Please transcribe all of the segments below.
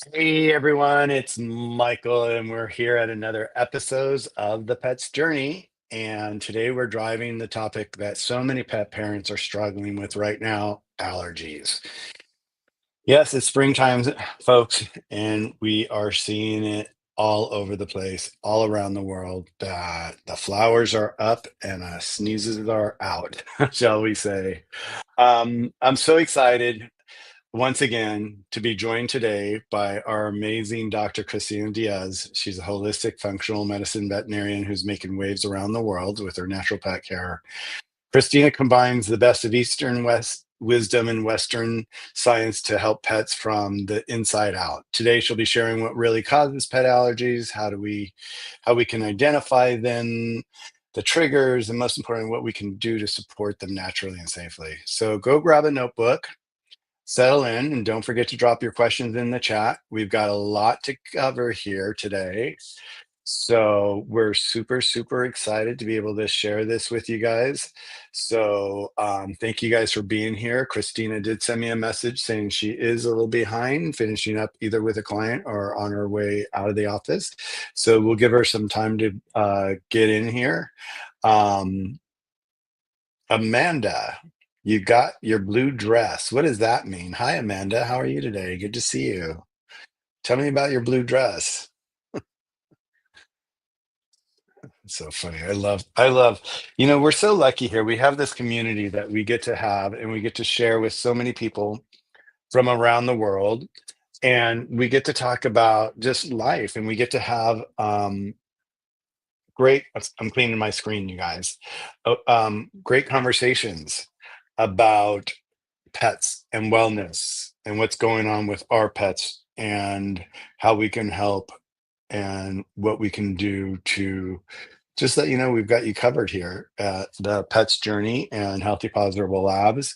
Hey everyone, it's Michael, and we're here at another episode of The Pet's Journey. And today we're driving the topic that so many pet parents are struggling with right now: allergies. Yes, it's springtime, folks, and we are seeing it all over the place, all around the world. The flowers are up and sneezes are out, shall we say. I'm so excited once again to be joined today by our amazing Dr. Cristina Diaz. She's a holistic functional medicine veterinarian who's making waves around the world with her natural pet care. Christina combines the best of Eastern West wisdom and Western science to help pets from the inside out. Today, she'll be sharing what really causes pet allergies, how we can identify them, the triggers, and most importantly, what we can do to support them naturally and safely. So go grab a notebook, settle in, and don't forget to drop your questions in the chat. We've got a lot to cover here today. So we're super, super excited to be able to share this with you guys. So thank you guys for being here. Christina did send me a message saying she is a little behind finishing up either with a client or on her way out of the office. So we'll give her some time to get in here. Um, Amanda, you got your blue dress. What does that mean? Hi, Amanda. How are you today? Good to see you. Tell me about your blue dress. It's so funny. We're so lucky here. We have this community that we get to have and we get to share with so many people from around the world. And we get to talk about just life and we get to have great, I'm cleaning my screen, you guys. Great conversations about pets and wellness and what's going on with our pets and how we can help and what we can do to just let you know we've got you covered here at the Pet's Journey and Healthy Positive Labs.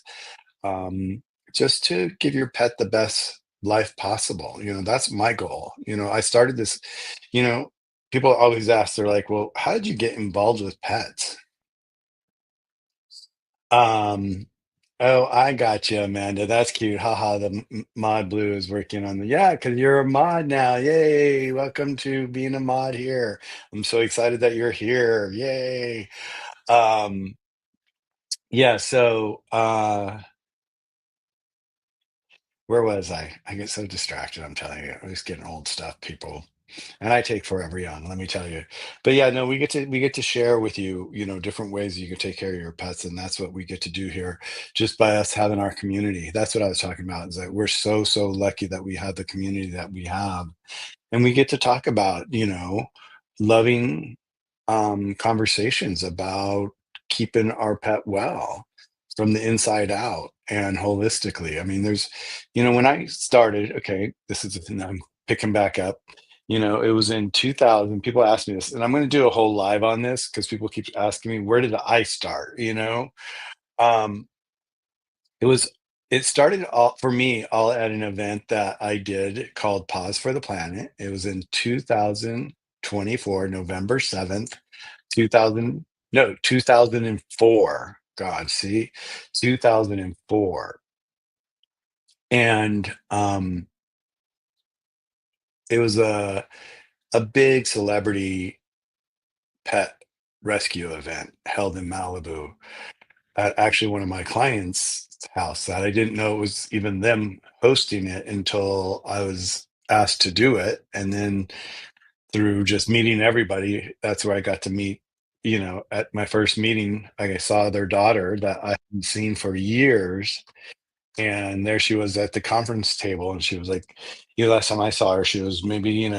Um, just to give your pet the best life possible. That's my goal. I started this, you know, people always ask, they're like, well, how did you get involved with pets? Um, Oh, I got you, Amanda. That's cute. Haha, the mod blue is working on yeah, because you're a mod now. Yay. Welcome to being a mod here. I'm so excited that you're here. Yay. Um, yeah, so where was I? I get so distracted, I'm telling you. I'm just getting old stuff, people. And I take forever young, let me tell you. But yeah, no, we get to share with you, different ways you can take care of your pets, and that's what we get to do here, just by us having our community. That's what I was talking about. Is that we're so so lucky that we have the community that we have, and we get to talk about, loving conversations about keeping our pet well from the inside out and holistically. I mean, when I started, okay, this is the thing I'm picking back up. It was in 2000. People ask me this, and I'm going to do a whole live on this because people keep asking me, where did I start? Um, it was, it started all for me all at an event that I did called Pause for the Planet. It was in 2024, November 7th, 2000, no, 2004. God, see, 2004. And it was a big celebrity pet rescue event held in Malibu at actually one of my clients' house that I didn't know it was even them hosting it until I was asked to do it. And then through just meeting everybody, that's where I got to meet, at my first meeting, I saw their daughter that I hadn't seen for years. And there she was at the conference table, and she was like, last time I saw her, she was maybe,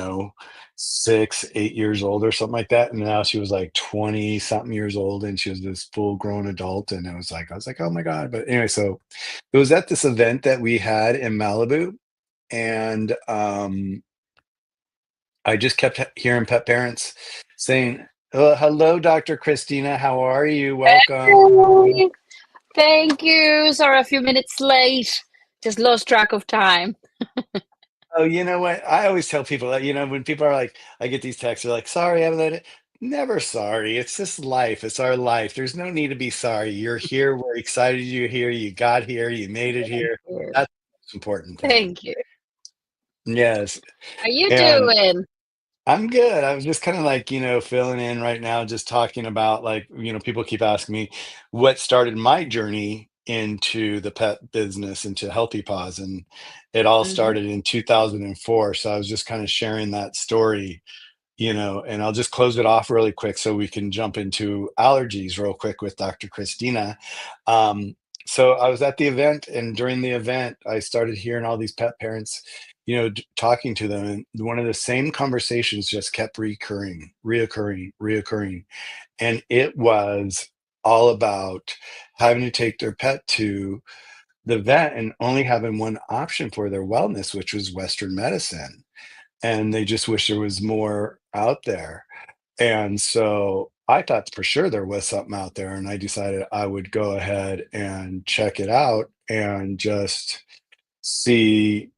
6, 8 years old or something like that. And now she was like 20 something years old, and she was this full grown adult. And I was like, oh my God. But anyway, so it was at this event that we had in Malibu. And I just kept hearing pet parents saying, "Oh, hello, Dr. Christina. How are you? Welcome." Hey, thank you. Sorry, a few minutes late. Just lost track of time. Oh, you know what? I always tell people that, when people are like, I get these texts, they're like, sorry, I let it. Never sorry. It's just life. It's our life. There's no need to be sorry. You're here. We're excited you're here. You got here. You made it Thank here. you. That's the most important thing. Thank you. Yes. How you And doing? I'm good. I was just kind of like, filling in right now, just talking about like, people keep asking me what started my journey into the pet business, into Healthy Paws. And it all Hmm. started in 2004. So I was just kind of sharing that story, and I'll just close it off really quick so we can jump into allergies real quick with Dr. Christina. Um, so I was at the event, and during the event, I started hearing all these pet parents, talking to them, and one of the same conversations just kept reoccurring, and it was all about having to take their pet to the vet and only having one option for their wellness, which was Western medicine, and they just wish there was more out there. And so I thought for sure there was something out there, and I decided I would go ahead and check it out and just see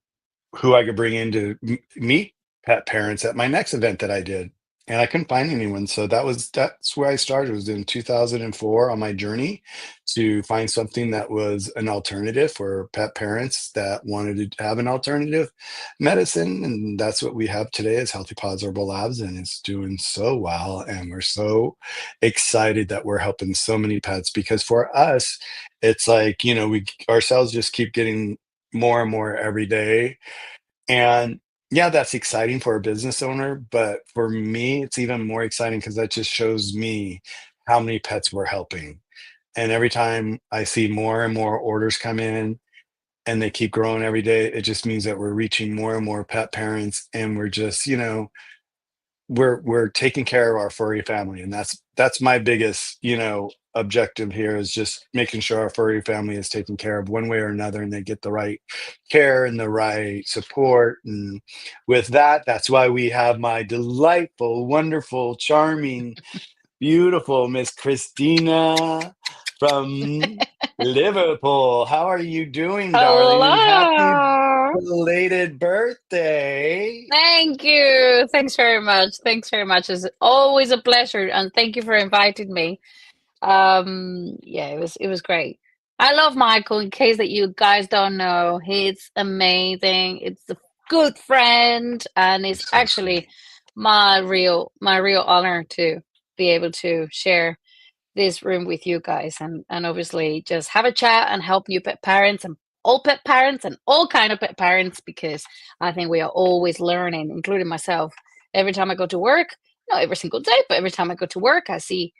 who I could bring in to meet pet parents at my next event that I did, and I couldn't find anyone. So that's where I started. It was in 2004 on my journey to find something that was an alternative for pet parents that wanted to have an alternative medicine, and that's what we have today is Healthy Paws Herbal Labs, and it's doing so well. And we're so excited that we're helping so many pets because for us, it's like we ourselves just keep getting more and more every day, and yeah, that's exciting for a business owner, but for me, it's even more exciting because that just shows me how many pets we're helping. And every time I see more and more orders come in and they keep growing every day, it just means that we're reaching more and more pet parents, and we're just, we're taking care of our furry family, and that's my biggest objective here is just making sure our furry family is taken care of one way or another, and they get the right care and the right support. And with that, that's why we have my delightful, wonderful, charming, beautiful Miss Christina from Liverpool. How are you doing, darling, and happy Hello. belated birthday. Thank you. Thanks very much. Thanks very much. It's always a pleasure, and thank you for inviting me. Yeah, it was great. I love Michael. In case that you guys don't know, he's amazing. It's a good friend, and it's So actually sweet. my real honor to be able to share this room with you guys, and obviously just have a chat and help new pet parents and all pet parents and all kind of pet parents, because I think we are always learning, including myself. Every time I go to work, not every single day, but every time I go to work, I see,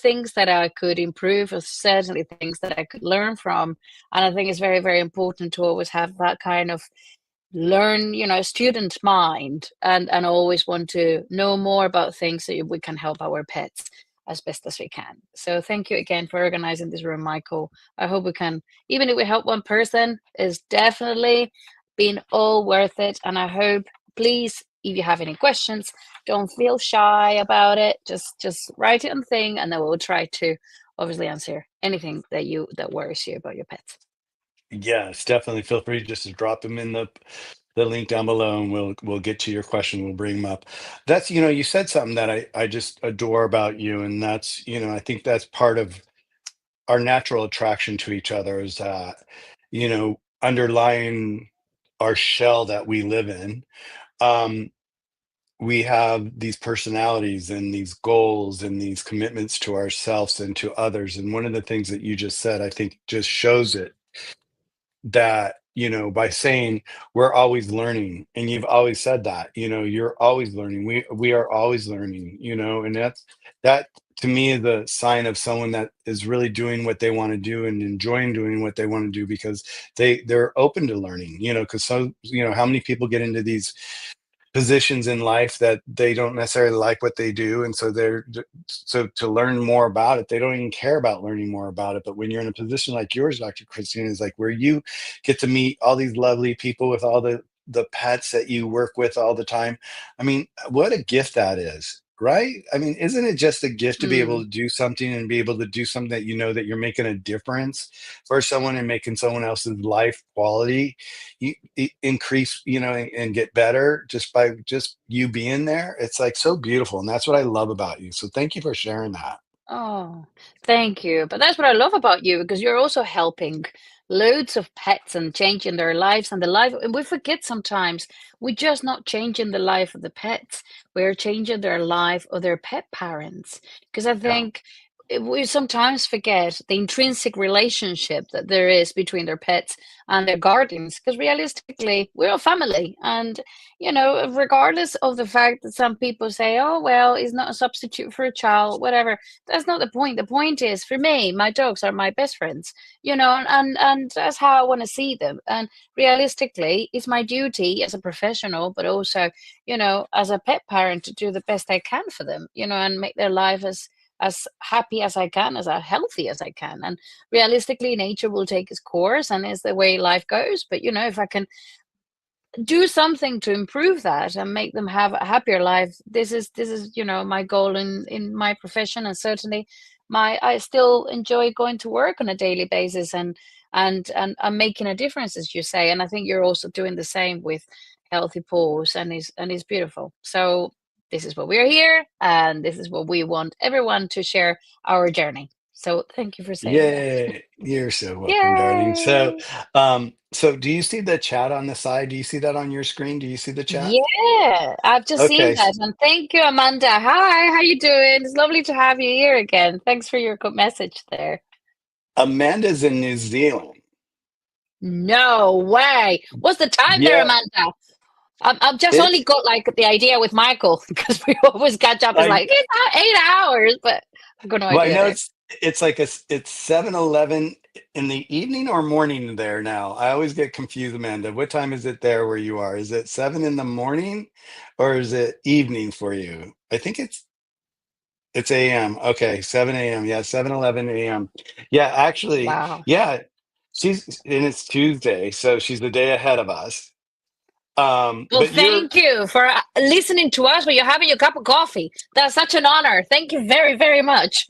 things that I could improve, or certainly things that I could learn from. And I think it's very, very important to always have that kind of student mind, and always want to know more about things so we can help our pets as best as we can. So thank you again for organizing this room, Michael. I hope we can, even if we help one person, is definitely been all worth it. And I hope, please, if you have any questions, don't feel shy about it. Just write it on the thing, and then we'll try to obviously answer anything that worries you about your pets. Yes, definitely feel free just to drop them in the link down below, and we'll get to your question. We'll bring them up. That's, you said something that I just adore about you, and that's, I think that's part of our natural attraction to each other is that, underlying our shell that we live in, um, we have these personalities and these goals and these commitments to ourselves and to others. And one of the things that you just said, I think just shows it that by saying we're always learning, and you've always said that, you're always learning, we are always learning, and that to me is a sign of someone that is really doing what they want to do and enjoying doing what they want to do because they're open to learning, because so how many people get into these positions in life that they don't necessarily like what they do, and so so to learn more about it, they don't even care about learning more about it. But when you're in a position like yours, Dr. Christina, is like where you get to meet all these lovely people with all the pets that you work with all the time. I mean, what a gift that is, right? I mean, isn't it just a gift to be able Mm. to do something and be able to do something that that you're making a difference for someone and making someone else's life quality increase, and get better just by just you being there. It's like so beautiful. And that's what I love about you. So thank you for sharing that. Oh, thank you. But that's what I love about you, because you're also helping loads of pets and changing their lives and the life. And we forget sometimes we're just not changing the life of the pets. We're changing their life of their pet parents. Because I Yeah. think we sometimes forget the intrinsic relationship that there is between their pets and their guardians. Because realistically, we're a family. And, regardless of the fact that some people say, oh, well, it's not a substitute for a child, whatever, that's not the point. The point is, for me, my dogs are my best friends, and that's how I want to see them. And realistically, it's my duty as a professional, but also, as a pet parent, to do the best I can for them, and make their life as happy as I can, as healthy as I can. And realistically, nature will take its course, and it's the way life goes. But if I can do something to improve that and make them have a happier life, this is my goal in my profession. And certainly I still enjoy going to work on a daily basis, and I'm making a difference, as you say. And I think you're also doing the same with Healthy Paws, and it's beautiful. So this is what we're here, and this is what we want everyone to share our journey. So thank you for saying that. Yay. You're so welcome, darling. So, Yay. do you see the chat on the side? Do you see that on your screen? Do you see the chat? Yeah, I've just seen Okay. that, and thank you, Amanda. Hi, how you doing? It's lovely to have you here again. Thanks for your good message there. Amanda's in New Zealand. No way. What's the time there, Yeah, Amanda? I've just only it's got like the idea with Michael because we always catch up. It's I like it's not 8 hours, but I've got no well, I idea know there. it's like it's 7:11 in the evening or morning there now. I always get confused, Amanda. What time is it there where you are? Is it 7 in the morning or is it evening for you? I think it's AM. Okay, 7 AM. Yeah, 7:11 AM. Yeah, actually, Wow. yeah. And it's Tuesday, so she's the day ahead of us. Well, But you're thank you for listening to us when you're having your cup of coffee. That's such an honor. Thank you very, very much.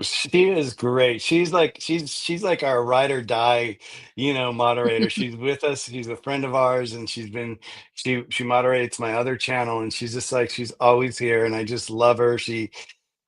She is great. She's like our ride or die, moderator. She's with us. She's a friend of ours, and she moderates my other channel, and she's just like she's always here, and I just love her.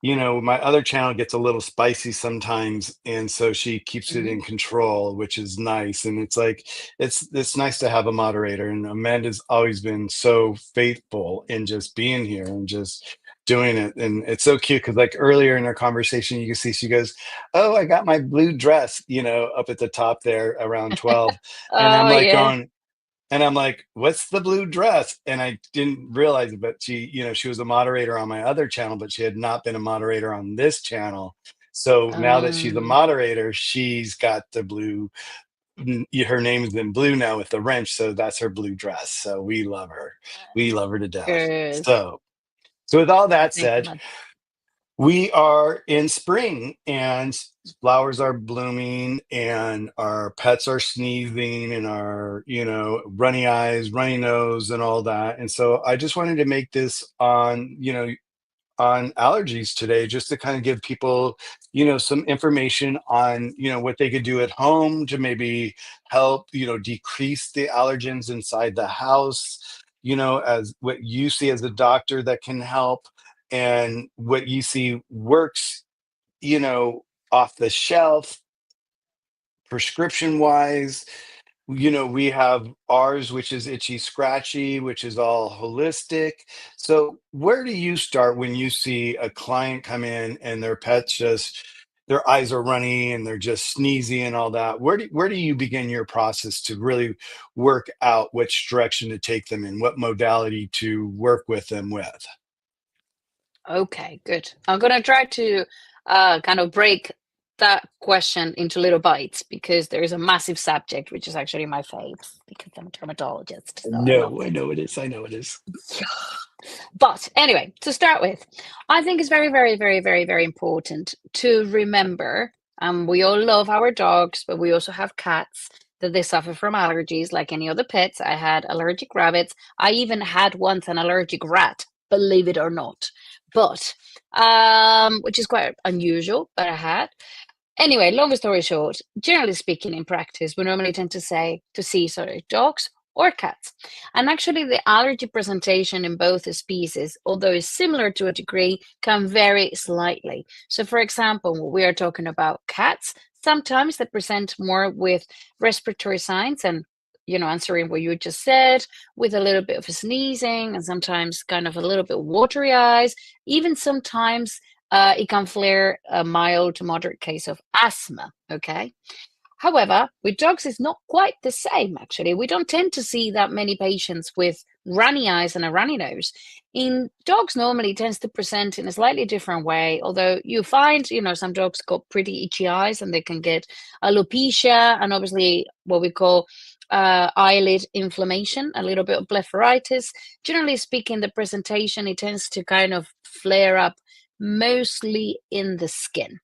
My other channel gets a little spicy sometimes, and so she keeps it Mhm. in control, which is nice. And it's like it's nice to have a moderator. And Amanda's always been so faithful in just being here and just doing it. And it's so cute because like earlier in our conversation, you can see she goes, "Oh, I got my blue dress," up at the top there around 12. And I'm Oh, like yeah. going, and I'm like, "What's the blue dress?" And I didn't realize it, but she was a moderator on my other channel, but she had not been a moderator on this channel. So now that she's a Um, moderator, she's got the blue. Her name's in blue now with the wrench, so that's her blue dress. So we love her. We love her to death. good. So with all that Thank you, said, man. we are in spring and flowers are blooming and our pets are sneezing and our, runny eyes, runny nose and all that. And so I just wanted to make this on allergies today, just to kind of give people, some information on, what they could do at home to maybe help, decrease the allergens inside the house, as what you see as a doctor that can help and what you see works, you know, off the shelf, prescription wise. We have ours, which is itchy scratchy, which is all holistic. So where do you start when you see a client come in and their pets just their eyes are runny and they're just sneezy and all that? Where do you begin your process to really work out which direction to take them in, what modality to work with them with? Okay, good. I'm gonna try to kind of break that question into little bites because there is a massive subject, which is actually my fave because I'm a dermatologist, so I love No, I this. know it is. I know it is. But anyway, to start with, I think it's very, very, very, very, very important to remember we all love our dogs, but we also have cats that they suffer from allergies like any other pets. I had allergic rabbits. I even had once an allergic rat, believe it or not. But which is quite unusual, but I had. Anyway, long story short, generally speaking, in practice, we normally tend to see, sorry, dogs or cats. And actually, the allergy presentation in both species, although it's similar to a degree, can vary slightly. So, for example, when we are talking about cats, Sometimes they present more with respiratory signs and, answering what you just said, with a little bit of sneezing and sometimes kind of a little bit watery eyes. Even sometimes it can flare a mild to moderate case of asthma. Okay. However, with dogs, it's not quite the same, actually. We don't tend to see that many patients with runny eyes and a runny nose. In dogs, normally it tends to present in a slightly different way, although you find, some dogs got pretty itchy eyes and they can get alopecia and obviously what we call eyelid inflammation, a little bit of blepharitis. Generally speaking, the presentation, it tends to kind of flare up mostly in the skin.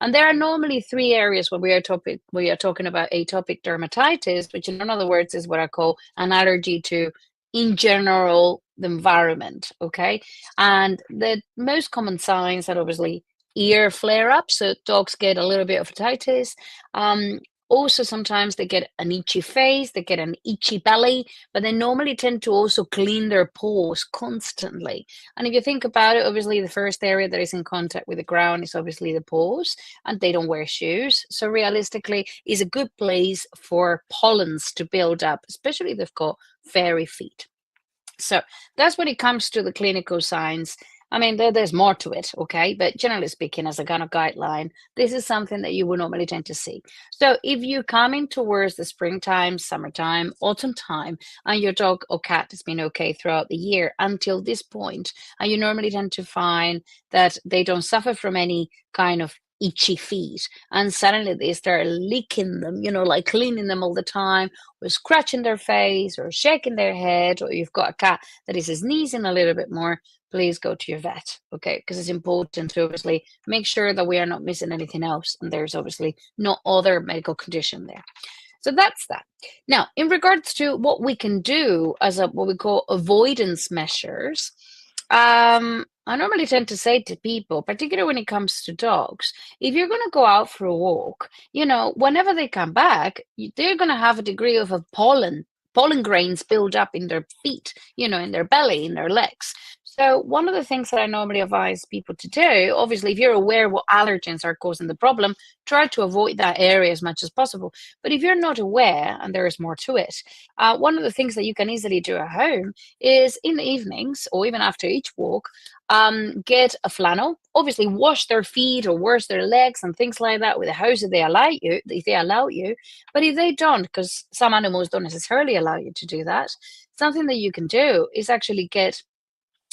And there are normally three areas when we are talking about atopic dermatitis, which in other words is what I call an allergy to, in general, the environment. Okay. And the most common signs are obviously ear flare up. So dogs get a little bit of otitis. Um, Also, sometimes they get an itchy face, they get an itchy belly, but they normally tend to also clean their paws constantly. And if you think about it, obviously the first area that is in contact with the ground is obviously the paws, and they don't wear shoes. So realistically, is a good place for pollens to build up, especially if they've got fairy feet. So that's when it comes to the clinical signs. I mean, there's more to it, okay? But generally speaking, as a kind of guideline, this is something that you would normally tend to see. So if you're coming towards the springtime, summertime, autumn time, and your dog or cat has been okay throughout the year until this point, and you normally tend to find that they don't suffer from any kind of itchy feet, and suddenly they start licking them, like cleaning them all the time, or scratching their face, or shaking their head, or you've got a cat that is sneezing a little bit more, please go to your vet, okay? Because it's important to obviously make sure that we are not missing anything else, and there's obviously no other medical condition there. So that's that. Now, in regards to what we can do as a what we call avoidance measures, I normally tend to say to people, particularly when it comes to dogs, if you're going to go out for a walk, whenever they come back, they're going to have a degree of a pollen grains build up in their feet, in their belly, in their legs. So one of the things that I normally advise people to do, obviously, if you're aware what allergens are causing the problem, try to avoid that area as much as possible. But if you're not aware, and there is more to it, one of the things that you can easily do at home is in the evenings or even after each walk, get a flannel. Obviously, wash their feet or wash their legs and things like that with a hose if they allow you. But if they don't, because some animals don't necessarily allow you to do that, something that you can do is actually get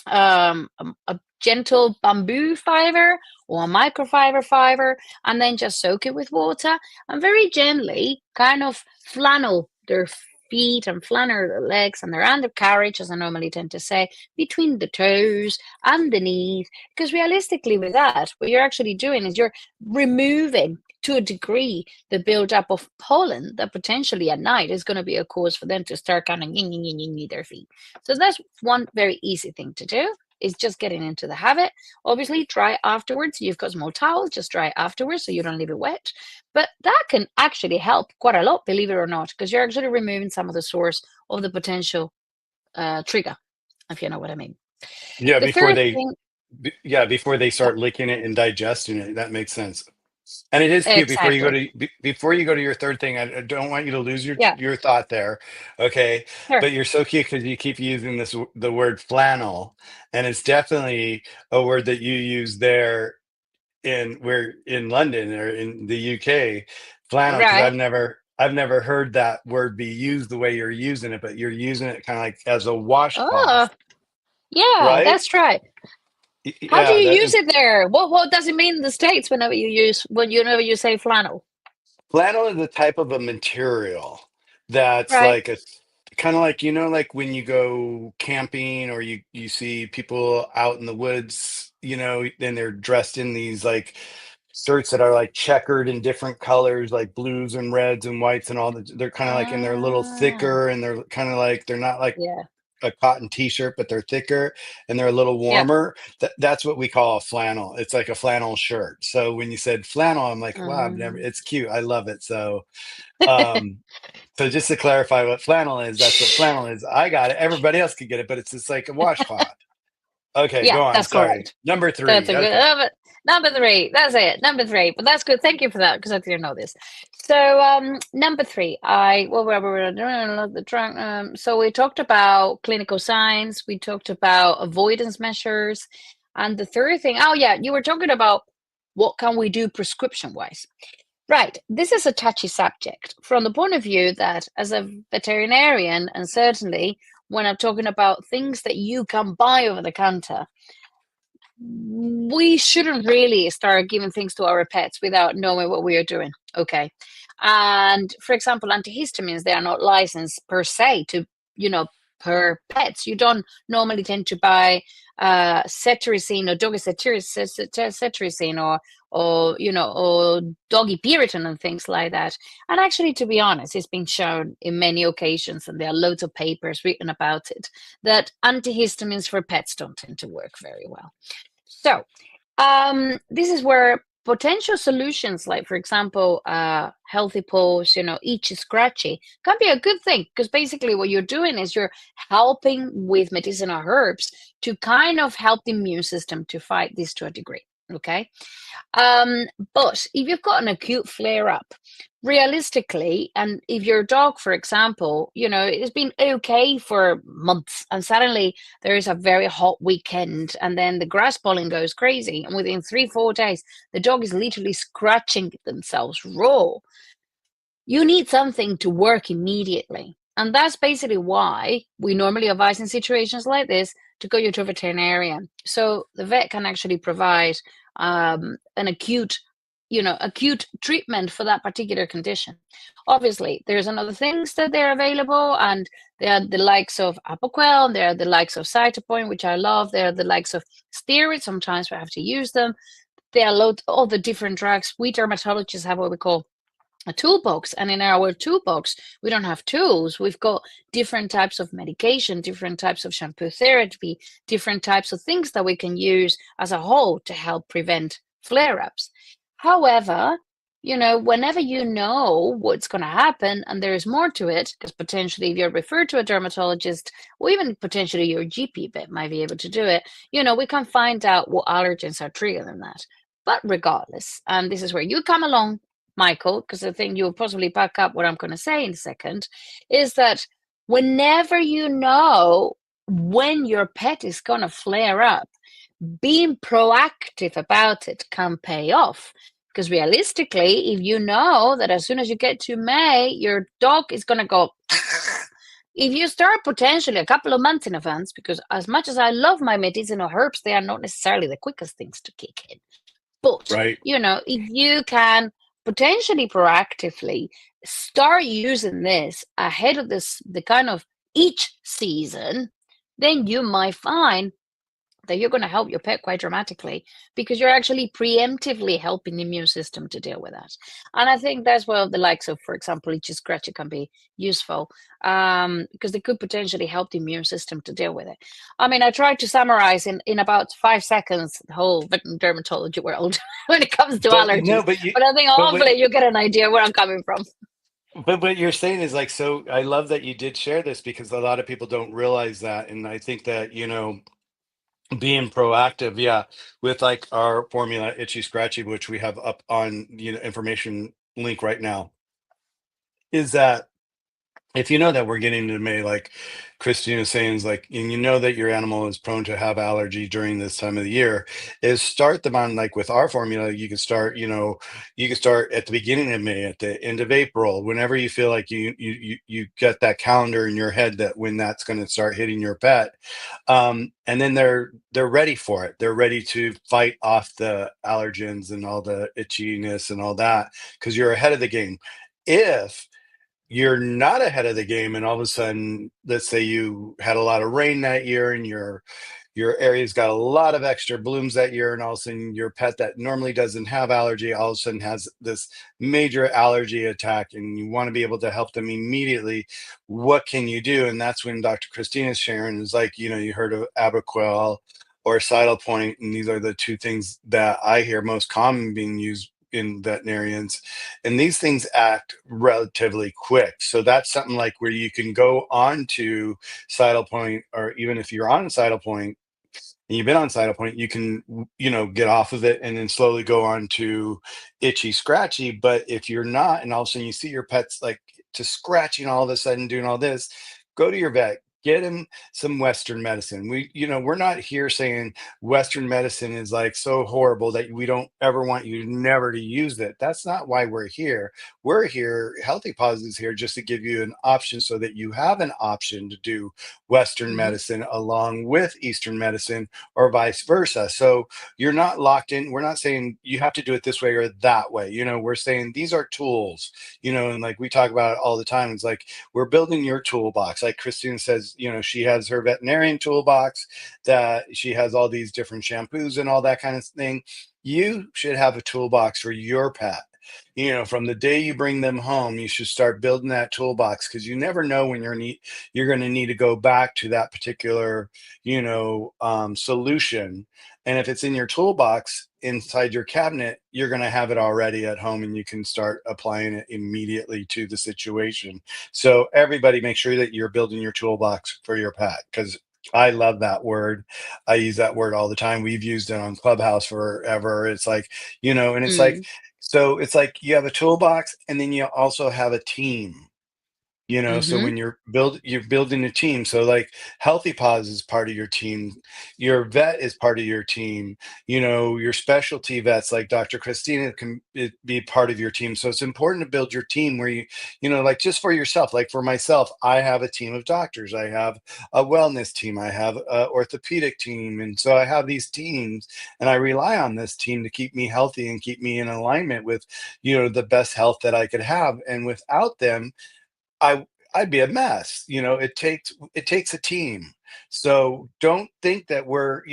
a gentle bamboo fiber or a microfiber fiber, and then just soak it with water and very gently kind of flannel their feet and flannel their legs and their undercarriage, as I normally tend to say, between the toes, underneath. Because realistically, with that, what you're actually doing is you're removing to a degree the buildup of pollen that potentially at night is going to be a cause for them to start kind of their feet. So that's one very easy thing to do, is just getting into the habit. Obviously, dry afterwards. You've got small towels, just dry afterwards so you don't leave it wet. But that can actually help quite a lot, believe it or not, because you're actually removing some of the source of the potential trigger, if you know what I mean. Yeah, The before third they thing, before they yeah, start licking it and digesting it. That makes sense. And it is cute. exactly. Before you go to your third thing, I don't want you to lose Yeah, your thought there, okay? sure. But you're so cute because you keep using the word flannel, and it's definitely a word that you use there in London or in the UK, flannel. Because Right. I've never heard that word be used the way you're using it, but you're using it kind of like as a Oh, washcloth, yeah, right? that's right. How do Yeah, you that use is. it there? What does it mean in the States whenever you say flannel? Flannel is a type of a material that's Right. like a kind of like, like when you go camping or you see people out in the woods, then they're dressed in these like shirts that are like checkered in different colors, like blues and reds and whites and all that. They're kind of like, and they're a little Ah, thicker, and they're kind of like, they're not like yeah, a cotton t-shirt, but they're thicker and they're a little yeah. warmer. That's what we call a flannel. It's like a flannel shirt. So when you said flannel, I'm like, wow, Um, it's cute. I love it. Um, so just to clarify what flannel is, that's what flannel is. I got it. Everybody else could get it, but it's just like a washcloth. Okay, Yeah, go on. that's Sorry. correct. Number That's three. a good Okay. number three. That's it. Number three. But that's good. Thank you for that because I didn't know this. So number three, I well we were doing the track. So we talked about clinical signs. We talked about avoidance measures, and the third thing. Oh yeah, you were talking about what can we do prescription wise. Right. This is a touchy subject from the point of view that as a veterinarian, and certainly when I'm talking about things that you can buy over the counter, we shouldn't really start giving things to our pets without knowing what we are doing. Okay. And for example, antihistamines, they are not licensed per se to, you know, per pets. You don't normally tend to buy cetirizine or doggy cetirizine or, you know, or doggy Puritan and things like that. And actually, to be honest, it's been shown in many occasions, and there are loads of papers written about it, that antihistamines for pets don't tend to work very well. So, this is where potential solutions, like for example, healthy paws, you know, itchy, scratchy, can be a good thing because basically what you're doing is you're helping with medicinal herbs to kind of help the immune system to fight this to a degree. Okay. Um, but if you've got an acute flare up, realistically, and if your dog, for example, you know, it's been okay for months and suddenly there is a very hot weekend and then the grass pollen goes crazy, and within 3, 4 days, the dog is literally scratching themselves raw, you need something to work immediately. And that's basically why we normally advise in situations like this to go you to a veterinarian. So the vet can actually provide an acute, you know, acute treatment for that particular condition. Obviously, there's another things that they're available, and they are the likes of Apoquel, they are the likes of Cytopoint, which I love. They are the likes of steroids. Sometimes we have to use them. There are loads all the different drugs. We dermatologists have what we call a toolbox, and in our toolbox we don't have tools, we've got different types of medication, different types of shampoo therapy, different types of things that we can use as a whole to help prevent flare-ups. However, you know, whenever you know what's going to happen and there is more to it, because potentially if you're referred to a dermatologist or even potentially your GP vet might be able to do it, you know, we can find out what allergens are triggering that. But regardless, and this is where you come along, Michael, because I think you'll possibly back up what I'm going to say in a second, is that whenever you know when your pet is going to flare up, being proactive about it can pay off. Because realistically, if you know that as soon as you get to May, your dog is going to go, if you start potentially a couple of months in advance, because as much as I love my medicinal herbs, they are not necessarily the quickest things to kick in. But, Right. you know, if you can potentially proactively start using this ahead of the kind of each season, then you might find that you're going to help your pet quite dramatically because you're actually preemptively helping the immune system to deal with that. And I think that's where the likes of, for example, itchy scratchy can be useful because they could potentially help the immune system to deal with it. I mean, I tried to summarize in about 5 seconds the whole dermatology world when it comes to But no, allergies, but I think but what hopefully you get an idea where I'm coming from. but what you're saying is like, so I love that you did share this because a lot of people don't realize that. And I think that, being proactive, yeah, with like our formula Itchy Scratchy, which we have up on, information link right now, is that if you know that we're getting to May, like Christina is saying, is like, and you know that your animal is prone to have allergy during this time of the year, is start them on like with our formula. You can start, you can start at the beginning of May, at the end of April, whenever you feel like you get that calendar in your head that when that's going to start hitting your pet, and then they're ready for it. They're ready to fight off the allergens and all the itchiness and all that because you're ahead of the game. If you're not ahead of the game and all of a sudden, let's say you had a lot of rain that year and your area's got a lot of extra blooms that year, and all of a sudden your pet that normally doesn't have allergy all of a sudden has this major allergy attack, and you want to be able to help them immediately. What can you do? And that's when Dr. Christina's sharing is like, you heard of Apoquel or Cytopoint, and these are the two things that I hear most common being used in veterinarians, and these things act relatively quick. So that's something like where you can go on to Cytopoint, or even if you're on Cytopoint, and you've been on Cytopoint, you can, get off of it and then slowly go on to itchy, scratchy. But if you're not, and all of a sudden you see your pet's like to scratching all of a sudden doing all this, go to your vet, get him some Western medicine. We're not here saying Western medicine is like so horrible that we don't ever want you never to use it. That's not why we're here. We're here, Healthy Paws is here just to give you an option so that you have an option to do Western Hmm. medicine along with Eastern medicine or vice versa. So you're not locked in. We're not saying you have to do it this way or that way. We're saying these are tools, and like we talk about it all the time. It's like we're building your toolbox. Like Christine says, she has her veterinarian toolbox that she has all these different shampoos and all that kind of thing. You should have a toolbox for your pet. From the day you bring them home, you should start building that toolbox because you never know when you're going to need to go back to that particular, solution. And if it's in your toolbox inside your cabinet, you're going to have it already at home and you can start applying it immediately to the situation. So everybody make sure that you're building your toolbox for your pet because I love that word. I use that word all the time. We've used it on Clubhouse forever. It's like, and it's like, Mm. so it's like you have a toolbox and then you also have a team. So Hmm. when you're building a team, so like Healthy Paws is part of your team, your vet is part of your team, your specialty vets like Dr. Christina can be part of your team. So it's important to build your team where like just for yourself, like for myself, I have a team of doctors, I have a wellness team, I have a orthopedic team, and so I have these teams and I rely on this team to keep me healthy and keep me in alignment with the best health that I could have. And without them, I I'd be a mess. It takes a team. So don't think that we're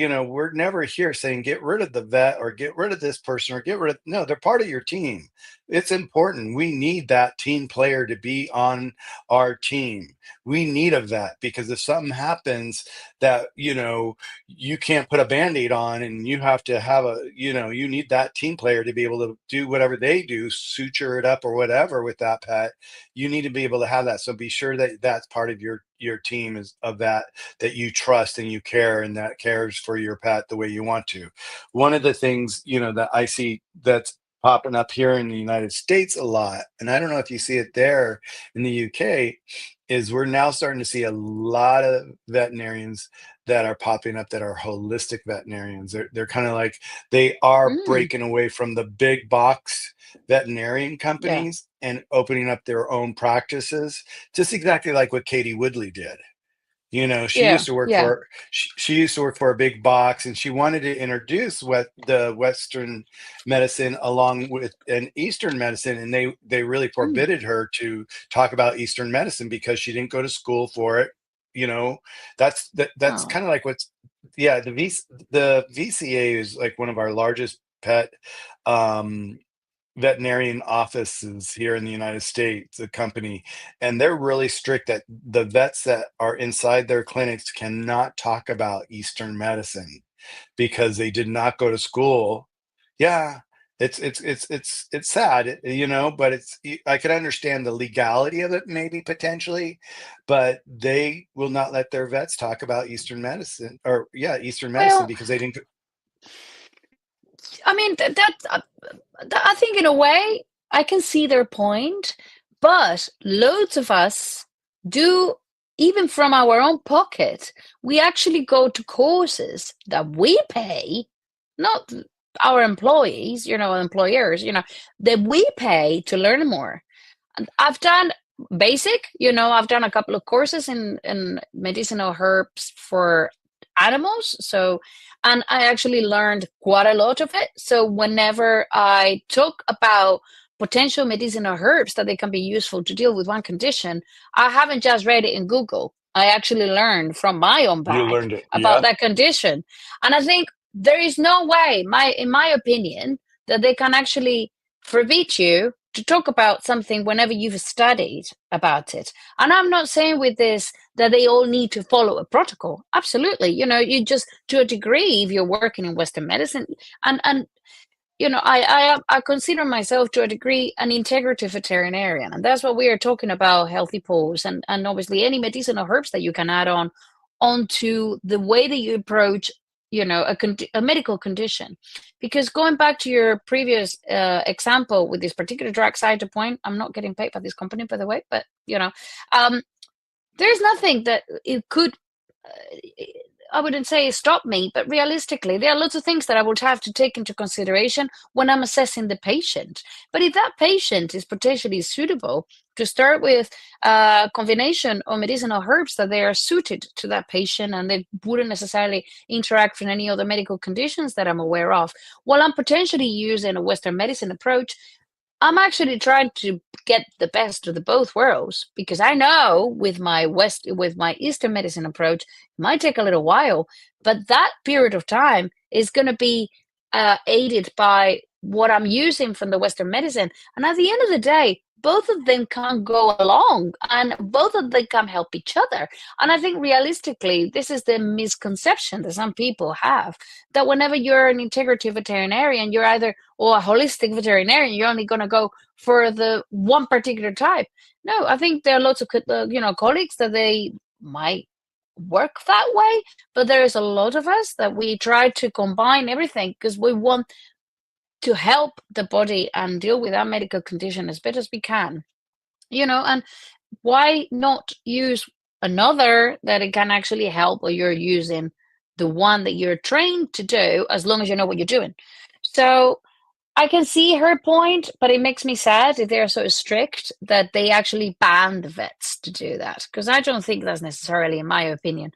never here saying get rid of the vet or get rid of this person or get rid of no, they're part of your team. It's important. We need that team player to be on our team. We need a vet because if something happens that, you can't put a band-aid on and you have to have you need that team player to be able to do whatever they do, suture it up or whatever with that pet. You need to be able to have that. So be sure that that's part of your team is of that you trust and you care and that cares for your pet the way you want to. One of the things that I see that's popping up here in the United States a lot, and I don't know if you see it there in the UK, is we're now starting to see a lot of veterinarians that are popping up that are holistic veterinarians. They're kind of like they are Mm. breaking away from the big box veterinarian Yeah. companies and opening up their own practices, just exactly like what Katie Woodley did. She Yeah. used to work Yeah. for she used to work for a big box, and she wanted to introduce what the Western medicine along with an Eastern medicine, and they really Mm. forbidded her to talk about Eastern medicine because she didn't go to school for it. You know, that's Oh. kind of like what's yeah, the VCA is like one of our largest pet um veterinarian offices here in the United States, a company, and they're really strict that the vets that are inside their clinics cannot talk about Eastern medicine because they did not go to school. Yeah, it's sad, but I could understand the legality of it maybe potentially, but they will not let their vets talk about Eastern medicine or yeah, Eastern medicine Well, because they didn't. I mean, I think in a way I can see their point, but loads of us do, even from our own pocket, we actually go to courses that we pay, not our employees, employers, that we pay to learn more. And I've done basic, I've done a couple of courses in medicinal herbs for animals. So, and I actually learned quite a lot of it. So, whenever I talk about potential medicinal herbs that they can be useful to deal with one condition, I haven't just read it in Google. I actually learned from my own You back learned it, about yeah. that condition. And I think there is no way, in my opinion, that they can actually forbid you to talk about something whenever you've studied about it. And I'm not saying with this that they all need to follow a protocol. Absolutely. You just, to a degree, if you're working in Western medicine, and I consider myself to a degree an integrative veterinarian, and that's what we are talking about: healthy pools, and obviously any medicinal herbs that you can add on onto the way that you approach a medical condition. Because going back to your previous example with this particular drug side to point, I'm not getting paid by this company, by the way, but um, there's nothing that it could I wouldn't say stop me, but realistically, there are lots of things that I would have to take into consideration when I'm assessing the patient. But if that patient is potentially suitable, to start with a combination of medicinal herbs that they are suited to that patient and they wouldn't necessarily interact with any other medical conditions that I'm aware of, while I'm potentially using a Western medicine approach, I'm actually trying to get the best of the both worlds, because I know with my Eastern medicine approach, it might take a little while, but that period of time is going to be aided by what I'm using from the Western medicine. And at the end of the day, both of them can go along and both of them can help each other. And I think realistically, this is the misconception that some people have, that whenever you're an integrative veterinarian, you're either or a holistic veterinarian, you're only going to go for the one particular type. No, I think there are lots of colleagues that they might work that way, but there is a lot of us that we try to combine everything because we want to help the body and deal with our medical condition as best as we can. And why not use another that it can actually help, or you're using the one that you're trained to do, as long as you know what you're doing. So I can see her point, but it makes me sad if they're so strict that they actually ban the vets to do that. Because I don't think that's necessarily, in my opinion,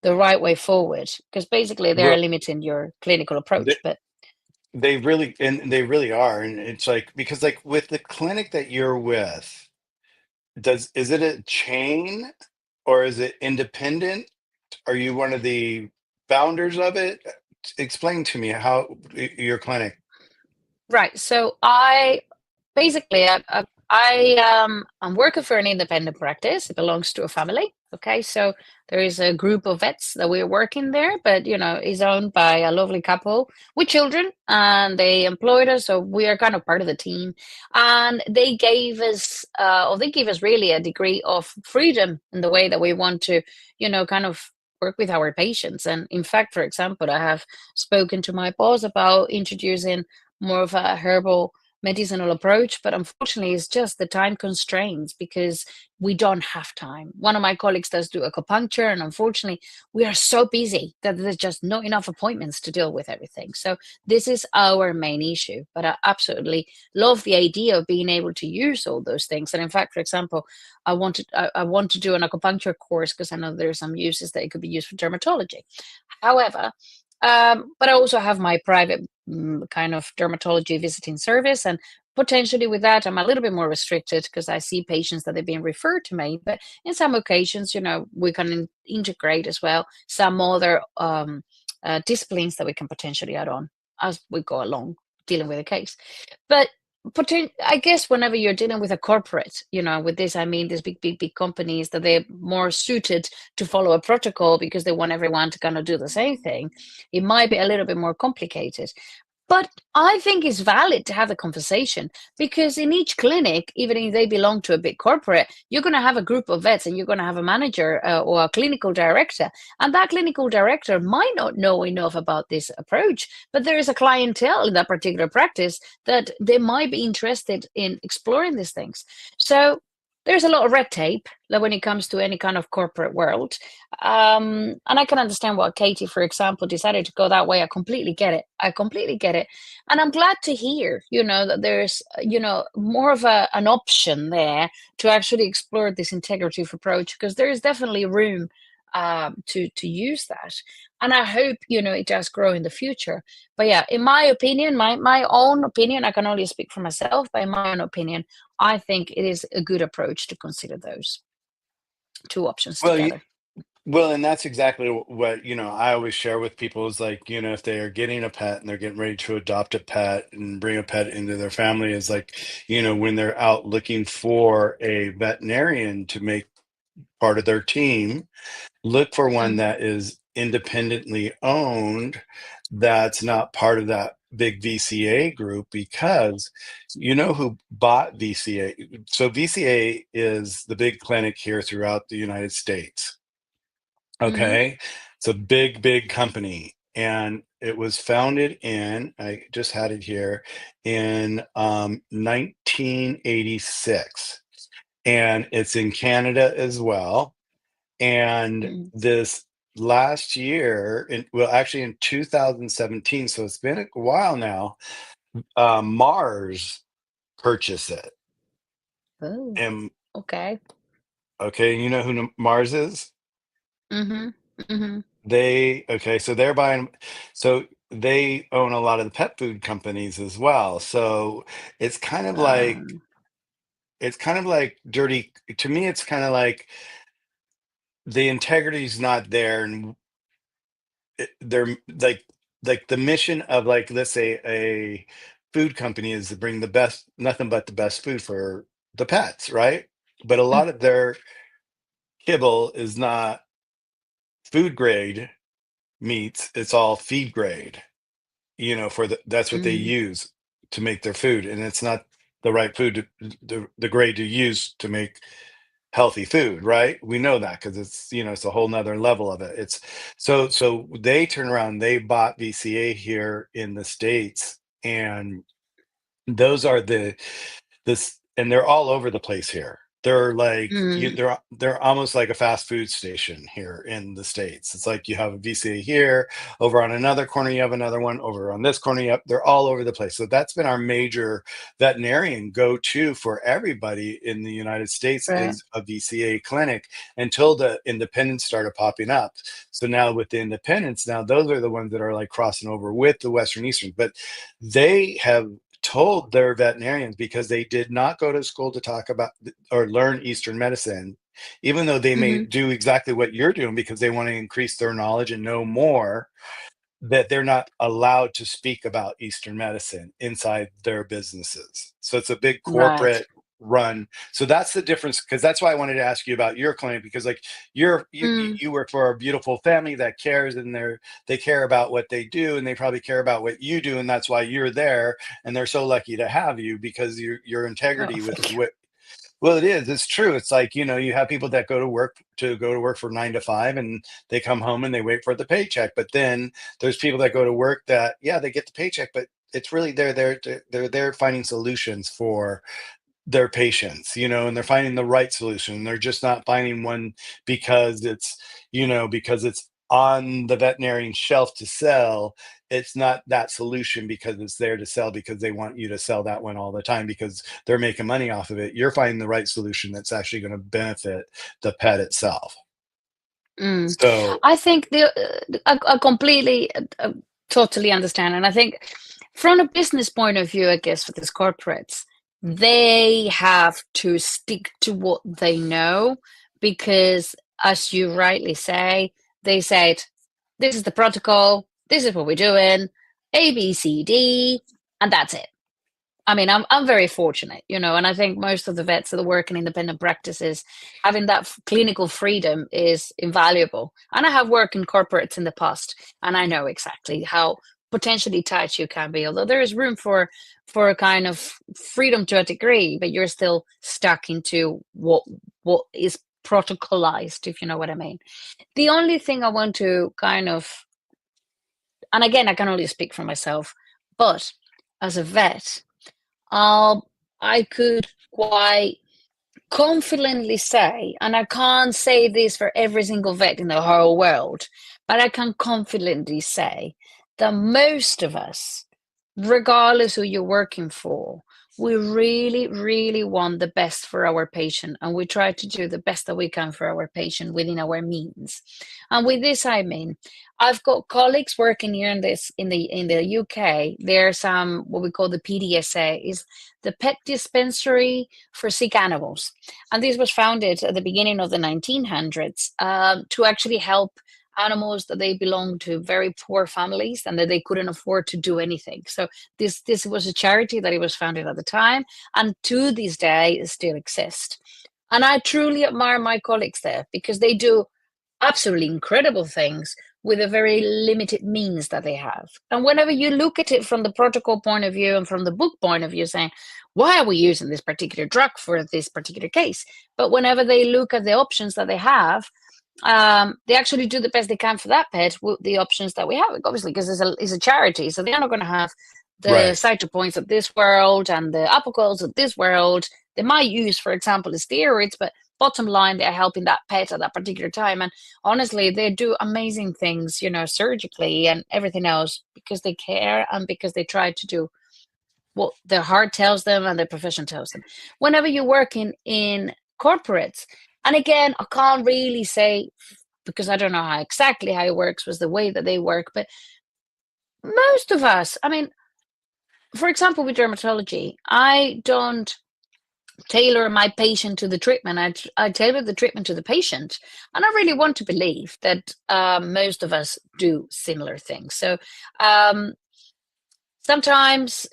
the right way forward. Because basically they're Well, limiting your clinical approach. they, But they really are. And it's like, because like with the clinic that you're with, is it a chain or is it independent? Are you one of the founders of it? Explain to me how your clinic. right. So I basically I'm working for an independent practice. It belongs to a family. Okay, so there is a group of vets that we're working there, but it's owned by a lovely couple with children, and they employed us, so we are kind of part of the team. And they gave us really a degree of freedom in the way that we want to, kind of work with our patients. And in fact, for example, I have spoken to my boss about introducing more of a herbal medicinal approach, but unfortunately it's just the time constraints, because we don't have time. One of my colleagues does do acupuncture, and unfortunately we are so busy that there's just not enough appointments to deal with everything. So this is our main issue, but I absolutely love the idea of being able to use all those things. And in fact, for example, I want to do an acupuncture course because I know there's some uses that it could be used for dermatology. However, but I also have my private kind of dermatology visiting service. And potentially with that, I'm a little bit more restricted because I see patients that they've been referred to me. But in some occasions, we can integrate as well some other disciplines that we can potentially add on as we go along dealing with a case. But I guess whenever you're dealing with a corporate, with this, I mean, these big, big, big companies that they're more suited to follow a protocol because they want everyone to kind of do the same thing, it might be a little bit more complicated. But I think it's valid to have a conversation, because in each clinic, even if they belong to a big corporate, you're going to have a group of vets and you're going to have a manager or a clinical director. And that clinical director might not know enough about this approach, but there is a clientele in that particular practice that they might be interested in exploring these things. So there's a lot of red tape, like when it comes to any kind of corporate world. And I can understand why Katie, for example, decided to go that way. I completely get it. I completely get it. And I'm glad to hear, that there's, more of an option there to actually explore this integrative approach, because there is definitely room to use that. And I hope, it does grow in the future. But yeah, in my opinion, my own opinion, I can only speak for myself, but in my own opinion, I think it is a good approach to consider those two options Well, together. well, and that's exactly what, I always share with people is like, if they are getting a pet and they're getting ready to adopt a pet and bring a pet into their family, is like, when they're out looking for a veterinarian to make part of their team, look for one Mhm. that is independently owned, that's not part of that big VCA group, because who bought VCA. So VCA is the big clinic here throughout the United States. Mhm. Okay. It's a big, big company. and it was founded in, I just had it here, in 1986. And it's in Canada as well. And Mm. this last year, well, actually in 2017, so it's been a while now, Mars purchased it. Oh, And okay. okay, you know who Mars is? Mhm. Mhm. Okay, so they're buying, so they own a lot of the pet food companies as well. So it's kind of like, Um, it's kind of like dirty to me. It's kind of like the integrity is not there, and they're like the mission of, like, let's say a food company is to bring the best, nothing but the best food for the pets, right? But a mm, lot of their kibble is not food grade meats, it's all feed grade, for that's what they mm. use to make their food, and it's not the right food the grade to use to make healthy food, right? We know that because it's a whole nother level of it. It's so they turn around, they bought VCA here in the States, and those are this, and they're all over the place here. They're like Mm. they're almost like a fast food station here in the States. It's like you have a VCA here, over on another corner you have another one, over on this corner they're all over the place. So that's been our major veterinarian go-to for everybody in the United States, Right. is a VCA clinic, until the independents started popping up. So now with the independents, now those are the ones that are like crossing over with the Western Eastern, but they have told their veterinarians, because they did not go to school to talk about or learn Eastern medicine, even though they may Mhm. do exactly what you're doing because they want to increase their knowledge and know more, that they're not allowed to speak about Eastern medicine inside their businesses. So it's a big Right. corporate run. So that's the difference. Because that's why I wanted to ask you about your clinic, because like Mm. you work for a beautiful family that cares, and they care about what they do, and they probably care about what you do, and that's why you're there, and they're so lucky to have you, because your Oh, integrity with thank you. what, well, it is. It's true. It's like, you have people that go to work for 9 to 5, and they come home and they wait for the paycheck. But then there's people that go to work that, yeah, they get the paycheck, but it's really they're there finding solutions for their patients, and they're finding the right solution. They're just not finding one because it's on the veterinarian shelf to sell. It's not that solution because it's there to sell, because they want you to sell that one all the time because they're making money off of it. You're finding the right solution that's actually going to benefit the pet itself. Mm. So, I think I completely, totally understand, and I think from a business point of view, I guess for these corporates, they have to stick to what they know because, as you rightly say, they said, "This is the protocol. This is what we're doing. A, B, C, D, and that's it." I mean, I'm very fortunate, and I think most of the vets that work in independent practices, having that clinical freedom is invaluable. And I have worked in corporates in the past, and I know exactly how potentially tight you can be. Although there is room for a kind of freedom to a degree, but you're still stuck into what is protocolized, if you know what I mean. The only thing I want to kind of, and again, I can only speak for myself, but as a vet, um, I could quite confidently say, and I can't say this for every single vet in the whole world, but I can confidently say that most of us, regardless who you're working for, we really, really want the best for our patient, and we try to do the best that we can for our patient within our means. And with this, I mean, I've got colleagues working here in the UK. There's what we call the PDSA, is the Pet Dispensary for Sick Animals, and this was founded at the beginning of the 1900s to actually help animals that they belong to very poor families and that they couldn't afford to do anything. So this was a charity that it was founded at the time, and to this day it still exists. And I truly admire my colleagues there because they do absolutely incredible things with the very limited means that they have. And whenever you look at it from the protocol point of view and from the book point of view, saying, why are we using this particular drug for this particular case? But whenever they look at the options that they have, they actually do the best they can for that pet with the options that we have. Obviously, because it's a charity, so they're not going to have the Right. cytopoints of this world and the apocols of this world. They might use, for example, the steroids, but bottom line, they're helping that pet at that particular time. And honestly, they do amazing things, surgically and everything else because they care and because they try to do what their heart tells them and their profession tells them. Whenever you're working in corporates, and again, I can't really say because I don't know exactly how it works was the way that they work, but most of us, I mean, for example, with dermatology, I don't tailor my patient to the treatment. I tailor the treatment to the patient. And I really want to believe that most of us do similar things. So um, sometimes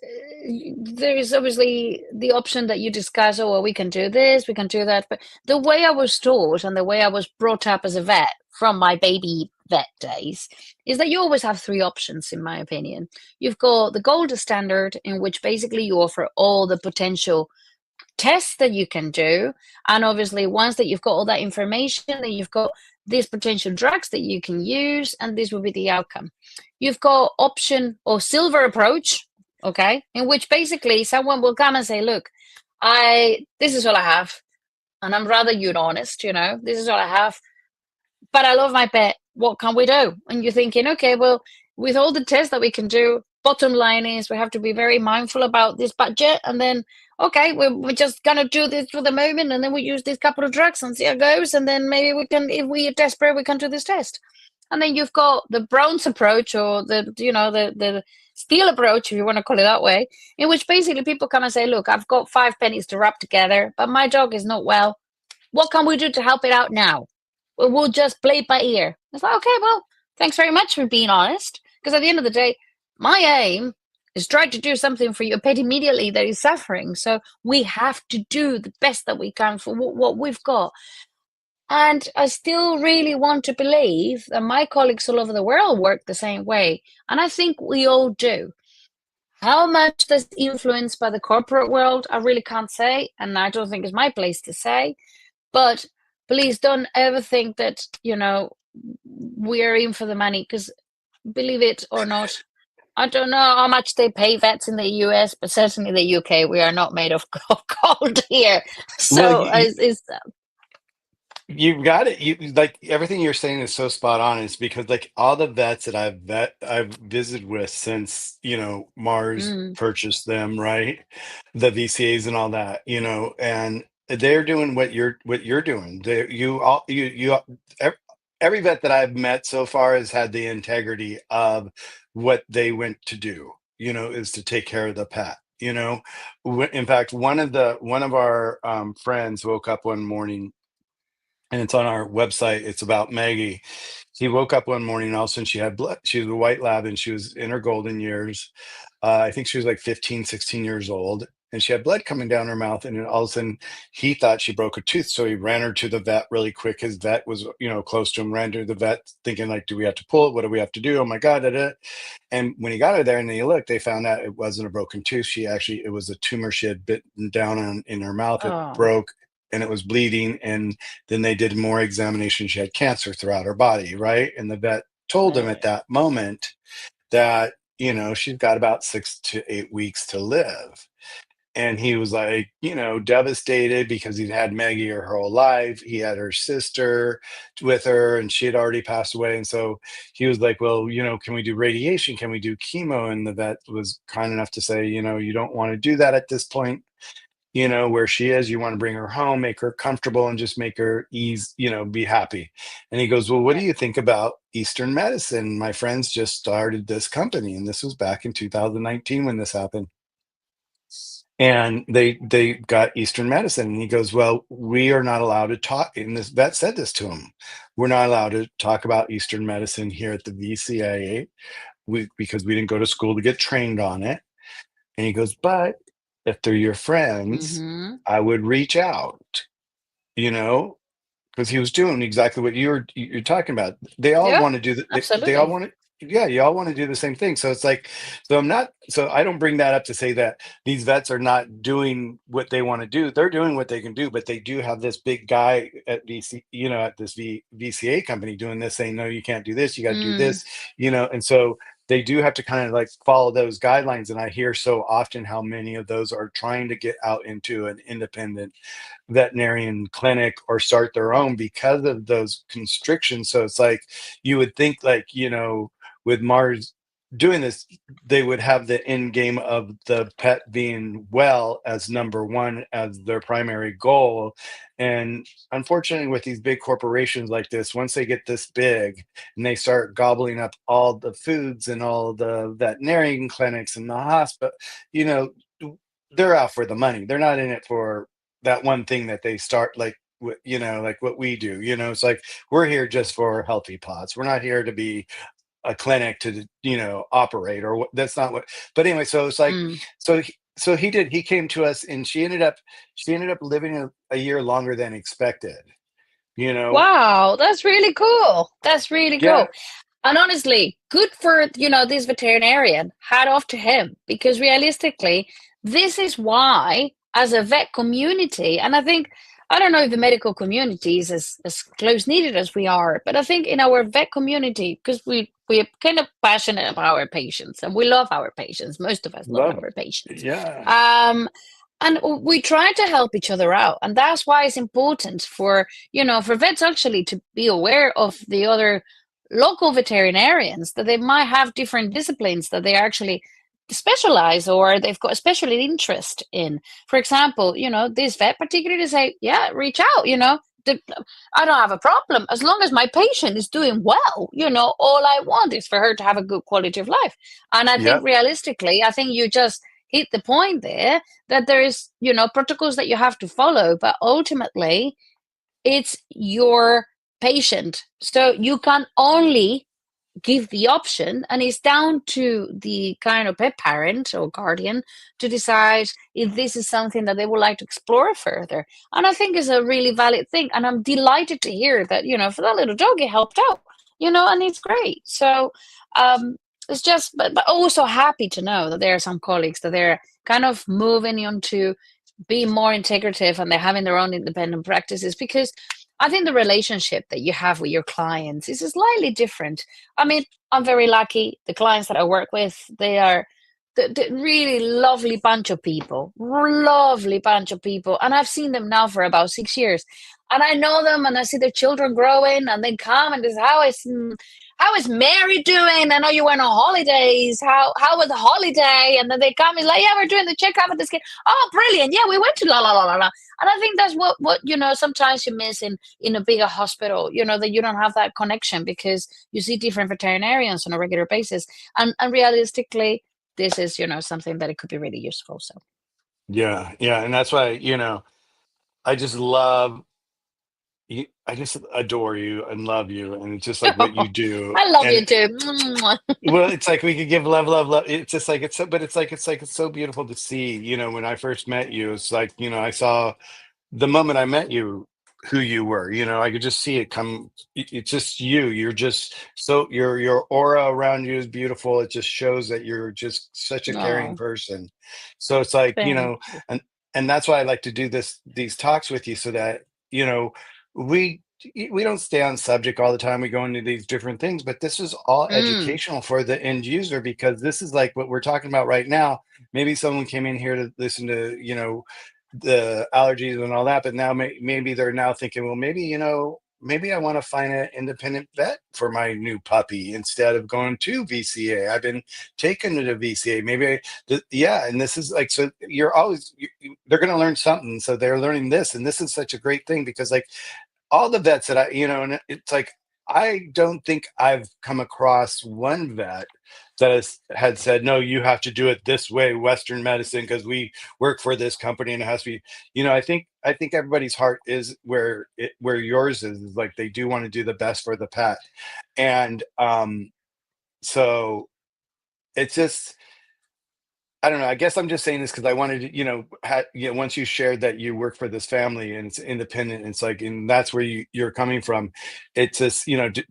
there is obviously the option that you discuss, oh, well, we can do this, we can do that. But the way I was taught and the way I was brought up as a vet from my baby vet days is that you always have three options, in my opinion. You've got the gold standard, in which basically you offer all the potential tests that you can do. And obviously, once that you've got all that information, then you've got these potential drugs that you can use, and this will be the outcome. You've got option or silver approach, okay, in which basically someone will come and say, look, this is all I have, and I'm rather you honest, this is all I have, but I love my pet. What can we do? And you're thinking, okay, well, with all the tests that we can do, bottom line is we have to be very mindful about this budget. And then, okay, we're just going to do this for the moment. And then we use these couple of drugs and see how it goes. And then maybe we can, if we are desperate, we can do this test. And then you've got the bronze approach or the steel approach, if you want to call it that way, in which basically people come and say, look, I've got 5 pennies to rub together, but my dog is not well. What can we do to help it out now? We'll just play it by ear. It's like, okay, well, thanks very much for being honest. Because at the end of the day, my aim is try to do something for your pet immediately that is suffering. So we have to do the best that we can for what we've got. And I still really want to believe that my colleagues all over the world work the same way. And I think we all do. How much that's influenced by the corporate world, I really can't say. And I don't think it's my place to say. But please don't ever think that, we're in for the money because believe it or not, I don't know how much they pay vets in the US, but certainly the UK, we are not made of gold here. Well, So it's you've got it. You like everything you're saying is so spot on. It's because like all the vets that I've visited with since, Mars mm, purchased them, right? The VCAs and all that, and they're doing what you're doing. You all ev- every vet that I've met so far has had the integrity of what they went to do, is to take care of the pet. In fact, one of our friends woke up one morning, and it's on our website. It's about Maggie. He woke up one morning, and all of a sudden she had blood. She was a white lab, and she was in her golden years. I think she was like 15, 16 years old, and she had blood coming down her mouth. And then all of a sudden he thought she broke a tooth. So he ran her to the vet really quick. His vet was, close to him, ran to the vet thinking like, do we have to pull it? What do we have to do? Oh my God. Da, da. And when he got her there and they looked, they found out it wasn't a broken tooth. It was a tumor she had bitten down in her mouth. It oh, broke and it was bleeding. And then they did more examination. She had cancer throughout her body, right? And the vet told him at that moment that, she's got about 6 to 8 weeks to live. And he was like, devastated because he'd had Maggie her whole life. He had her sister with her, and she had already passed away. And so he was like, well, can we do radiation? Can we do chemo? And the vet was kind enough to say, you don't want to do that at this point, where she is. You want to bring her home, make her comfortable, and just make her ease, be happy. And he goes, well, what do yeah. you think about Eastern medicine? My friends just started this company, and this was back in 2019 when this happened. And they got Eastern medicine. And he goes, well, we are not allowed to talk. And this vet said this to him. We're not allowed to talk about Eastern medicine here at the VCIA, because we didn't go to school to get trained on it. And he goes, but if they're your friends, Mm-hmm. I would reach out, you know, because he was doing exactly what you're talking about. They all Yeah, want to do that. They all absolutely. want to. yeah, you all want to do the same thing. So it's like, so I'm not, so I don't bring that up to say that these vets are not doing what they want to do. They're doing what they can do, but they do have this big guy at VC, at this VCA company doing this, saying, no, you can't do this. You got to do Mm, this, and so they do have to kind of like follow those guidelines. And I hear so often how many of those are trying to get out into an independent veterinarian clinic or start their yeah. own because of those constrictions. So it's like, you would think like, with Mars doing this, they would have the end game of the pet being well as number one, as their primary goal. And unfortunately, with these big corporations like this, once they get this big and they start gobbling up all the foods and all the veterinarian clinics and the hospital, you know, they're out for the money. They're not in it for that one thing that they start, like like what we do. It's like, we're here just for healthy pots. We're not here to be a clinic to operate, or that's not what. But anyway, so it's like, Mm. so he came to us, and she ended up living a year longer than expected you know Wow, that's really cool. That's really yeah, cool. And honestly, good for, this veterinarian. Hat off to him. Because realistically, this is why, as a vet community, and I don't know if the medical community is as close knitted as we are, but I think in our vet community, because we're kind of passionate about our patients and we love our patients. Most of us love love it. our patients. Yeah, Um, and we try to help each other out. And that's why it's important for, for vets actually to be aware of the other local veterinarians, that they might have different disciplines that they actually specialize, or they've got a special interest in. For example, this vet particularly say, yeah, reach out, I don't have a problem as long as my patient is doing well. All I want is for her to have a good quality of life. And I think yep, realistically, I think you just hit the point there, that there is, protocols that you have to follow, but ultimately it's your patient. So you can only give the option, and it's down to the kind of pet parent or guardian to decide if this is something that they would like to explore further. And I think it's a really valid thing. And I'm delighted to hear that, for that little dog, it helped out, and it's great. So um, it's just, but also happy to know that there are some colleagues that they're kind of moving on to be more integrative, and they're having their own independent practices, because I think the relationship that you have with your clients is slightly different. I mean, I'm very lucky. The clients that I work with, they are the really lovely bunch of people, lovely bunch of people. And I've seen them now for about 6 years. And I know them, and I see their children growing, and they come and this, how is Mary doing? I know you went on holidays. How was the holiday? And then they come, it's like, yeah, we're doing the checkup with this kid. Oh, brilliant. Yeah, we went to la la la la la. And I think that's what sometimes you miss in a bigger hospital, that you don't have that connection, because you see different veterinarians on a regular basis. And realistically, this is, something that it could be really useful. So yeah, yeah. And that's why, I just love you. I just adore you and love you, and it's just like what you do. I love And you too. well, it's like we could give love, love, love. It's just like, it's so, but it's so beautiful to see. When I first met you, it's like, I saw the moment I met you, who you were. I could just see it come. It's just you. You're just so, your aura around you is beautiful. It just shows that you're just such a caring No, person. So it's like, thank you. and that's why I like to do these talks with you, so that you know we we don't stay on subject all the time. We go into these different things, but this is all Mm, educational for the end user, because this is like what we're talking about right now. Maybe someone came in here to listen to the allergies and all that, but now maybe they're now thinking, well, maybe I want to find an independent vet for my new puppy instead of going to VCA. I've been taken to the VCA. Yeah. And this is like, so you're always, they're going to learn something. So they're learning this, and this is such a great thing, because like all the vets that and it's like, I don't think I've come across one vet that had said, no, you have to do it this way, Western medicine, because we work for this company and it has to be, I think everybody's heart is where yours is like, they do want to do the best for the pet. And so it's just, I don't know. I guess I'm just saying this because I wanted to, once you shared that you work for this family and it's independent, it's like, and that's where you're coming from. It's just,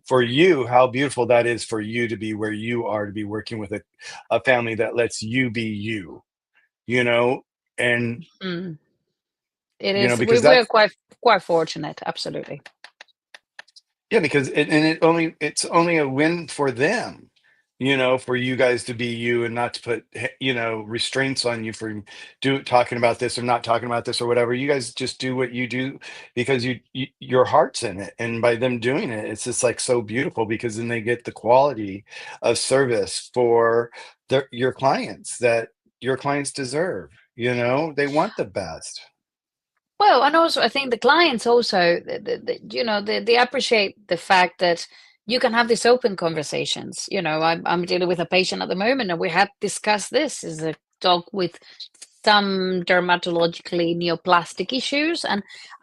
for you, how beautiful that is for you to be where you are, to be working with a family that lets you be you, you know, and, Mm. It is. because We're that's, quite fortunate. Absolutely. yeah, because it's only a win for them, for you guys to be you and not to put, restraints on you for talking about this or not talking about this or whatever. You guys just do what you do because your heart's in it. And by them doing it, it's just like so beautiful because then they get the quality of service for your clients that your clients deserve. They want the best. Well, and also I think the clients also, they appreciate the fact that you can have these open conversations. I'm dealing with a patient at the moment, and we had discussed this. Is a dog with some dermatologically neoplastic issues,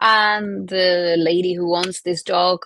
and the lady who owns this dog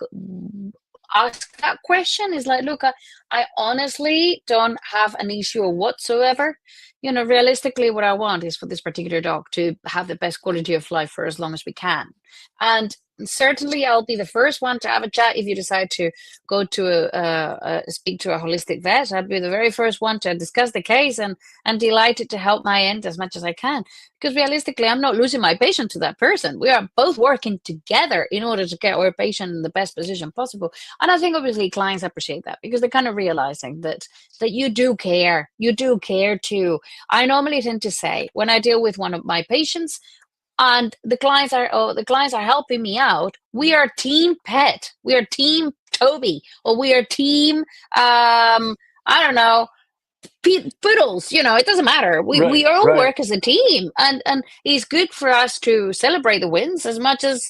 asked that question. Is like, look, I honestly don't have an issue whatsoever. Realistically, what I want is for this particular dog to have the best quality of life for as long as we can. And certainly, I'll be the first one to have a chat if you decide to go to speak to a holistic vet. I'll be the very first one to discuss the case and delighted to help my end as much as I can. Because realistically, I'm not losing my patient to that person. We are both working together in order to get our patient in the best position possible. And I think obviously clients appreciate that because they're kind of realizing that you do care. You do care too. I normally tend to say when I deal with one of my patients and the clients are helping me out, we are team pet, we are team Toby, or we are team I don't know, poodles. It doesn't matter. We Right, all right. work as a team, and it's good for us to celebrate the wins as much as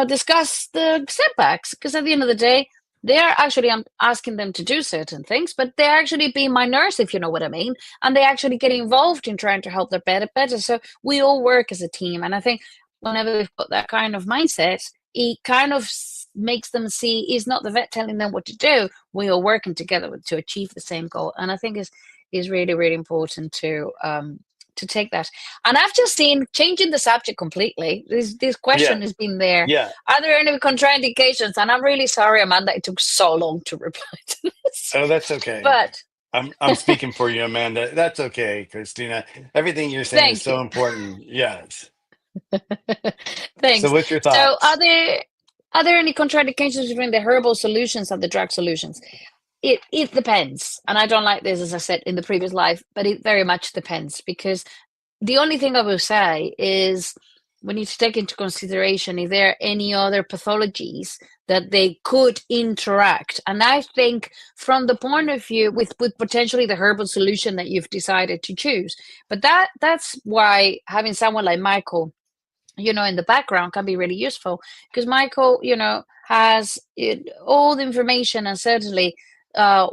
discuss the setbacks, because at the end of the day they are actually, I'm asking them to do certain things, but they're actually being my nurse, if you know what I mean, and they actually get involved in trying to help their pet better. So we all work as a team, and I think whenever we've got that kind of mindset, it kind of makes them see it's not the vet telling them what to do. We are working together to achieve the same goal, and I think is really, really important to take that. And I've just seen, changing the subject completely, this Yeah, question has been there. yeah. Are there any contraindications? And I'm really sorry, Amanda, it took so long to reply to this. Oh, that's okay. But I'm speaking for you, Amanda. That's okay, Christina. Everything you're saying is thank so you. important. Yes. So Thanks. what's your So thoughts? are there any contraindications between the herbal solutions and the drug solutions? It depends. And I don't like this, as I said in the previous life, but it very much depends, because the only thing I will say is we need to take into consideration if there are any other pathologies that they could interact. And I think from the point of view with potentially the herbal solution that you've decided to choose. But that's why having someone like Michael, in the background can be really useful, because Michael, has all the information, and certainly uh,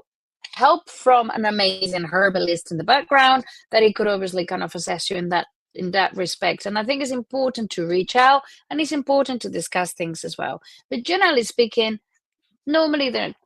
help from an amazing herbalist in the background that he could obviously kind of assess you in that respect. And I think it's important to reach out, and it's important to discuss things as well. But generally speaking, normally then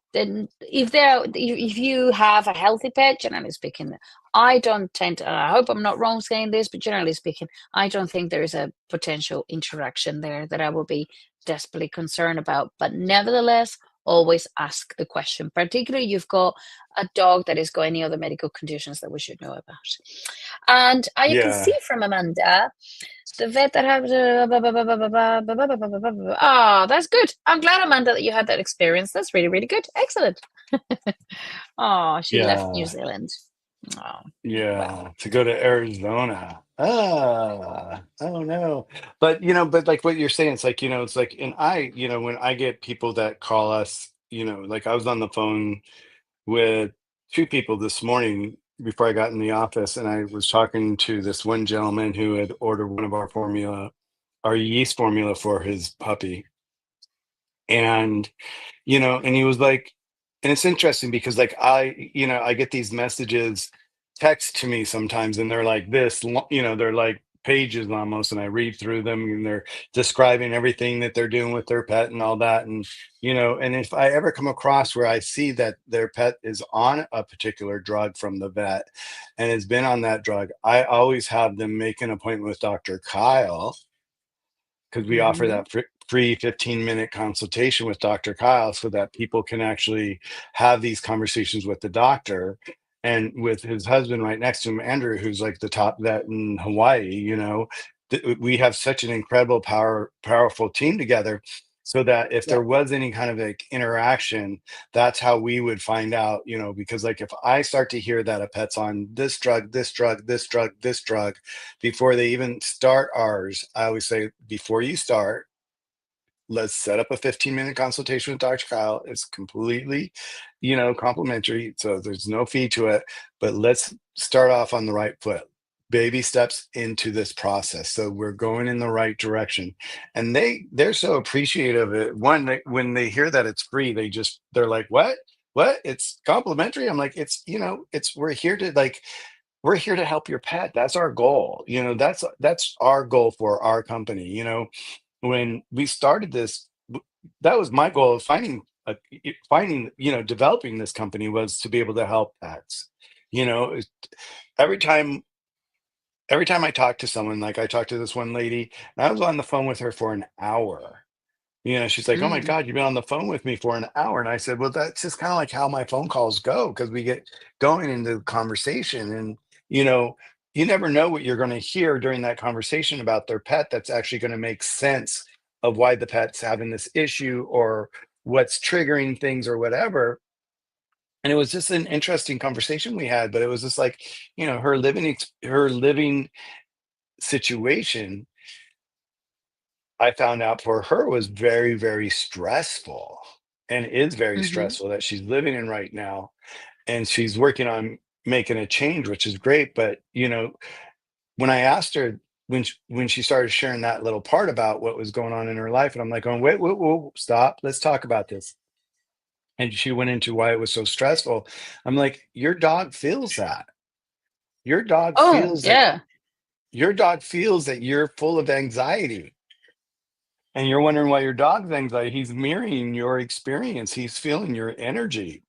if you have a healthy pet, generally speaking, I don't tend to, and I hope I'm not wrong saying this, but generally speaking, I don't think there is a potential interaction there that I will be desperately concerned about. But nevertheless, always ask the question, particularly you've got a dog that has got any other medical conditions that we should know about. And I can see Yeah. from Amanda the vet that has ah, that's good. I'm glad, Amanda, that you had that experience. That's really, really good. Excellent. Oh, she left New Yeah. Zealand. Oh, well. Yeah. To go to Arizona. Oh no. But but like what you're saying, it's like, it's like, and when I get people that call us, like I was on the phone with two people this morning before I got in the office, and I was talking to this one gentleman who had ordered one of our formula, our yeast formula for his puppy. And and he was like, and it's interesting because like I get these messages text to me sometimes, and they're like they're like pages almost, and I read through them, and they're describing everything that they're doing with their pet and all that. And, and if I ever come across where I see that their pet is on a particular drug from the vet and has been on that drug, I always have them make an appointment with Dr. Kyle, because we offer Mhm. that free 15-minute consultation with Dr. Kyle so that people can actually have these conversations with the doctor. And with his husband right next to him, Andrew, who's like the top vet in Hawaii, we have such an incredible, powerful team together. So that if Yeah. there was any kind of like interaction, that's how we would find out, because like if I start to hear that a pet's on this drug, this drug, this drug, this drug, before they even start ours, I always say, before you start, let's set up a 15-minute consultation with Dr. Kyle. It's completely, complimentary. So there's no fee to it, but let's start off on the right foot. Baby steps into this process. So we're going in the right direction. And they're so appreciative of it. One, when they hear that it's free, they're like, what? What? It's complimentary? I'm like, we're here to help your pet. That's our goal. That's our goal for our company. When we started this, that was my goal of developing this company, was to be able to help pets. Every time every time I talk to someone, like I talked to this one lady, and I was on the phone with her for an hour. She's like, "Oh my Mm. God, you've been on the phone with me for an hour." And I said, "Well, that's just kind of like how my phone calls go, because we get going into conversation. And, you know, you never know what you're going to hear during that conversation about their pet that's actually going to make sense of why the pet's having this issue, or what's triggering things, or whatever." And it was just an interesting conversation we had, but it was just like, her living situation, I found out for her, was very, very stressful, and is very Mhm. stressful, that she's living in right now. And she's working on making a change, which is great. But, when I asked her, when she started sharing that little part about what was going on in her life, and I'm like, going, wait, wait, whoa, stop, let's talk about this. And she went into why it was so stressful. I'm like, your dog feels that. Your dog Oh, feels that yeah. your dog feels that you're full of anxiety. And you're wondering why your dog's anxiety, he's mirroring your experience. He's feeling your energy.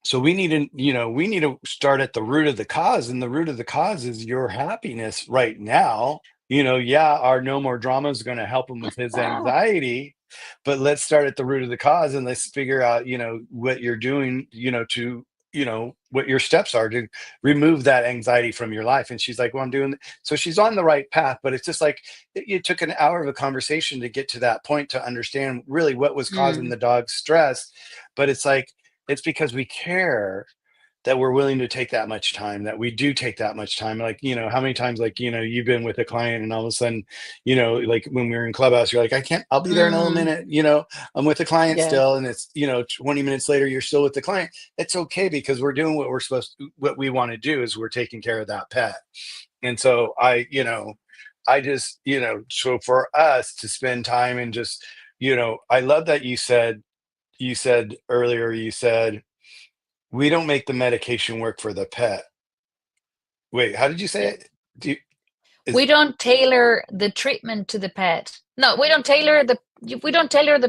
So we need to start at the root of the cause. And the root of the cause is your happiness right now. Yeah, our no more drama is going to help him with his anxiety, but let's start at the root of the cause, and let's figure out, what you're doing, what your steps are to remove that anxiety from your life. And she's like, well, I'm doing. So she's on the right path, but it's just like it took an hour of a conversation to get to that point, to understand really what was causing Mm. the dog's stress. But it's like, it's because we care, that we're willing to take that much time, that we do take that much time. Like, how many times, like, you've been with a client, and all of a sudden, like when we were in Clubhouse, you're like, I can't, I'll be there in a little Mm. minute, I'm with the client Yeah. still. And it's, 20 minutes later, you're still with the client. It's okay, because we're doing what we want to do, is we're taking care of that pet. And so I just, so for us to spend time and just, I love that you said earlier, you said, we don't make the medication work for the pet. Wait, how did you say Yeah. it? Do you, We is don't tailor the treatment to the pet. No, we don't tailor the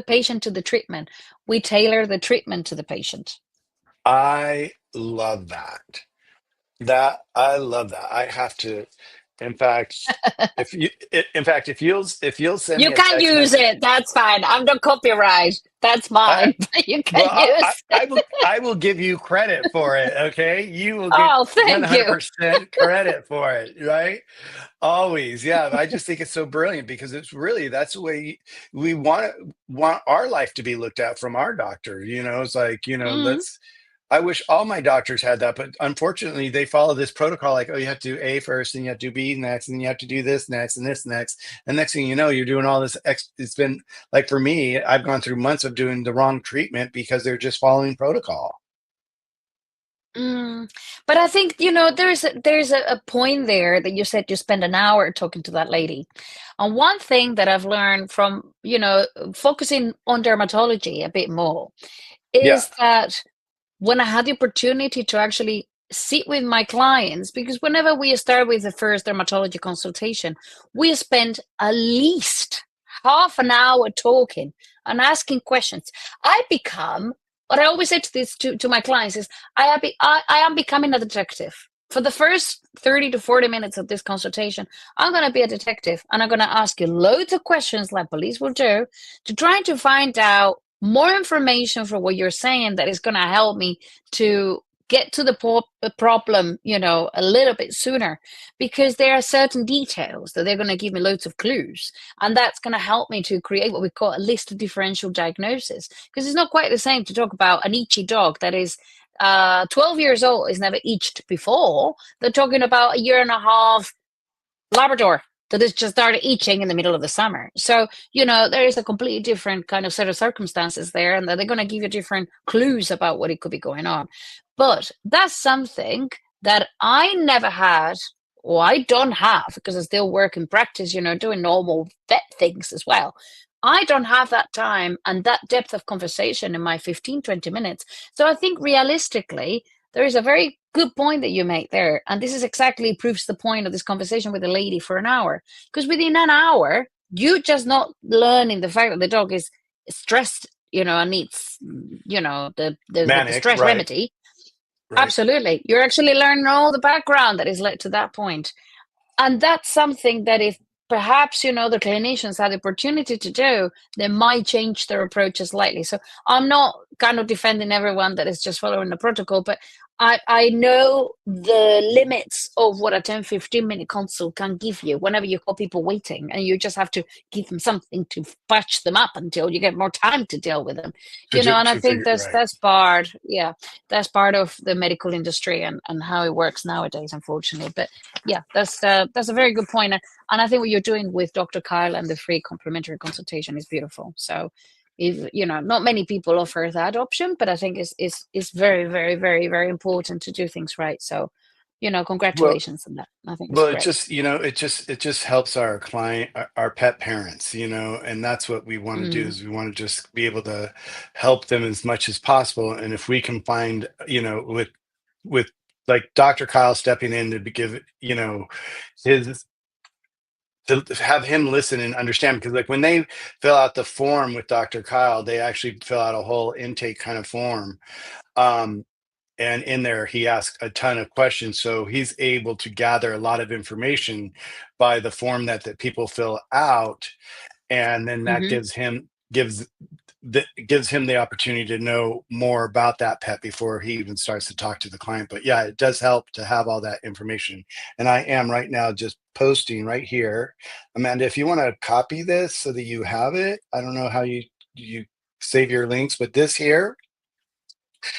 patient to the treatment. We tailor the treatment to the patient. I love that. I love that. I have to, in fact, if you'll send You me a can text use message. it. That's fine. I'm the copyright. That's I mine. But you can Well, I, use I it. will I will give you credit for it. Okay, you will get Oh, thank you. 100% credit for it, right? Always, yeah. I just think it's so brilliant, because it's really, that's the way we want our life to be looked at from our doctor. It's like, Mm. let's. I wish all my doctors had that, but unfortunately, they follow this protocol. Like, oh, you have to do A first, and you have to do B next, and you have to do this next, and this next, and next thing you know, you're doing all this. It's been like, for me, I've gone through months of doing the wrong treatment because they're just following protocol. Mm. But I think, there's a point there that you said you spend an hour talking to that lady. And one thing that I've learned from, focusing on dermatology a bit more Yeah, is that when I had the opportunity to actually sit with my clients, because whenever we start with the first dermatology consultation, we spend at least half an hour talking and asking questions. I become, what I always say to this to my clients is, I am becoming a detective. For the first 30 to 40 minutes of this consultation, I'm going to be a detective, and I'm going to ask you loads of questions like police will do, to try to find out more information for what you're saying that is going to help me to get to the problem, a little bit sooner, because there are certain details that they're going to give me loads of clues, and that's going to help me to create what we call a list of differential diagnosis. Because it's not quite the same to talk about an itchy dog that is 12 years old, is never itched before. They're talking about a year and a half Labrador that has just started itching in the middle of the summer. So, there is a completely different kind of set of circumstances there, and that they're going to give you different clues about what it could be going on. But that's something that I never had, or I don't have, because I still work in practice, doing normal vet things as well. I don't have that time and that depth of conversation in my 15, 20 minutes. So I think realistically, there is a very good point that you make there. And this is exactly proves the point of this conversation with the lady for an hour. Because within an hour, you just not learning the fact that the dog is stressed, and needs, the Manic, stress right, remedy. right. Absolutely. You're actually learning all the background that has led to that point. And that's something that if perhaps, the clinicians had the opportunity to do, they might change their approaches slightly. So I'm not kind of defending everyone that is just following the protocol, but I know the limits of what a 10-15 minute consult can give you whenever you got people waiting, and you just have to give them something to patch them up until you get more time to deal with them. And I To think figure that's right. that's part, yeah, that's part of the medical industry, and how it works nowadays, unfortunately. But yeah, that's a very good point. And I think what you're doing with Dr. Kyle and the free complimentary consultation is beautiful. So, if not many people offer that option, but I think it's very, very, very, very important to do things right. So, Well, congratulations on that. I think it's well, it great. just, it just helps our client, our pet parents, and that's what we want to do, Mm, is we want to just be able to help them as much as possible. And if we can find, with like Dr. Kyle stepping in to give, his, to have him listen and understand, because like when they fill out the form with Dr. Kyle, they actually fill out a whole intake kind of form. Um, and in there he asks a ton of questions, so he's able to gather a lot of information by the form that people fill out, and then that hmm gives him the opportunity to know more about that pet before he even starts to talk to the client. But yeah, it does help to have all that information. And I am right now just posting right here, Amanda, if you want to copy this so that you have it. I don't know how you save your links, but this here,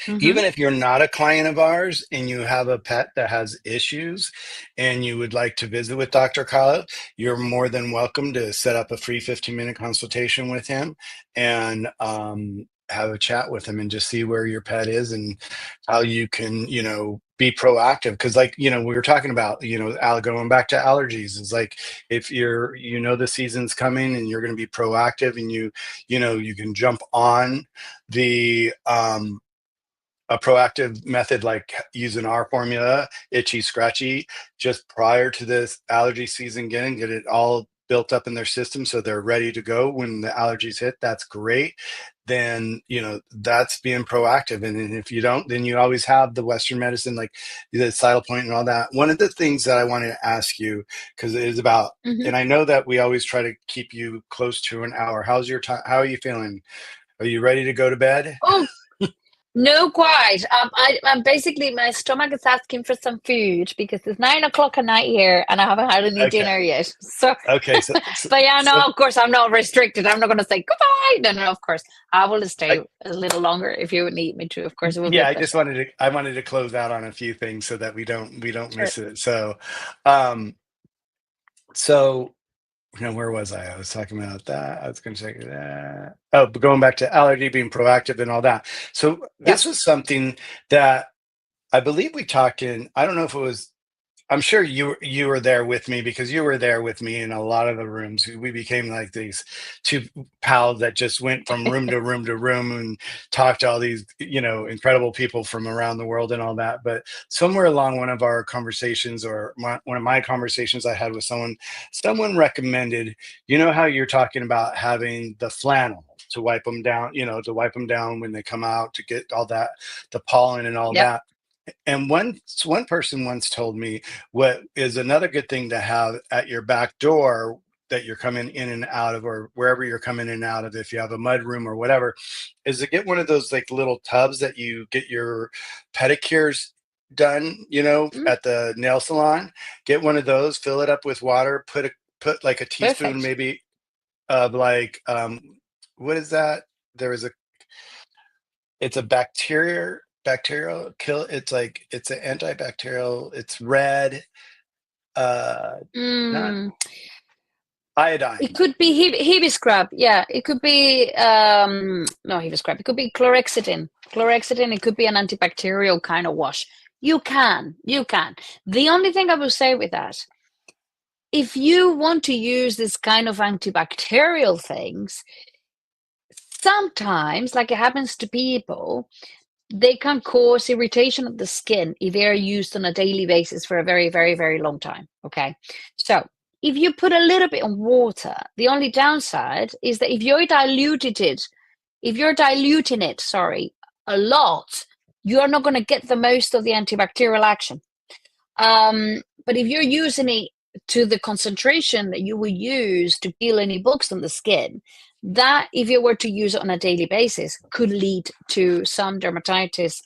hmm even if you're not a client of ours and you have a pet that has issues and you would like to visit with Dr. Kyle, you're more than welcome to set up a free 15-minute consultation with him and have a chat with him and just see where your pet is and how you can, be proactive. Because, like, we were talking about, going back to allergies, is like if the season's coming and you're going to be proactive, and you can jump on the a proactive method, like using our formula, itchy scratchy, just prior to this allergy season getting, get it all built up in their system so they're ready to go when the allergies hit. That's great. Then that's being proactive. And then if you don't, then you always have the Western medicine, like the Saddle Point and all that. One of the things that I wanted to ask you, because it is about, hmm and I know that we always try to keep you close to an hour. How's your time? How are you feeling? Are you ready to go to bed? Oh, no, quite. I'm basically, my stomach is asking for some food because it's 9 o'clock at night here and I haven't had any Okay. dinner yet. So, Okay, but yeah, so no, of course, I'm not restricted. I'm not going to say goodbye. No, no, of course, I will stay I, a little longer if you would need me to. Of course, it will be a yeah, pleasure. I wanted to close out on a few things so that we don't Sure. miss it. So, um, so where was I? I was talking about that. I was going to say that. Oh, but going back to allergy, being proactive, and all that. So Yeah. this was something that I believe we talked in. I don't know if it was. I'm sure you were there with me because you were there with me in a lot of the rooms. We became like these two pals that just went from room to room to room and talked to all these, incredible people from around the world and all that. But somewhere along one of our conversations or one of my conversations I had with someone recommended, how you're talking about having the flannel to wipe them down, to wipe them down when they come out to get all that, the pollen and all Yep. that. And one person once told me what is another good thing to have at your back door that you're coming in and out of, or wherever you're coming in and out of, if you have a mud room or whatever, is to get one of those like little tubs that you get your pedicures done, Mm, at the nail salon. Get one of those, fill it up with water, put like a teaspoon perfect. maybe of like what is that? There is a it's a bacterial kill. It's like it's an antibacterial. It's red. Not Mm, it iodine. could be Hebe scrub. Yeah, it could be no Hebe scrub. It could be chlorhexidine. Chlorhexidine. It could be an antibacterial kind of wash. You can. The only thing I will say with that, if you want to use this kind of antibacterial things, sometimes, like it happens to people, they can cause irritation of the skin if they are used on a daily basis for a very, very, very long time. Okay. So if you put a little bit of water, the only downside is that if you're diluting it, sorry, a lot, you're not going to get the most of the antibacterial action. But if you're using it to the concentration that you would use to kill any bugs on the skin, that if you were to use it on a daily basis could lead to some dermatitis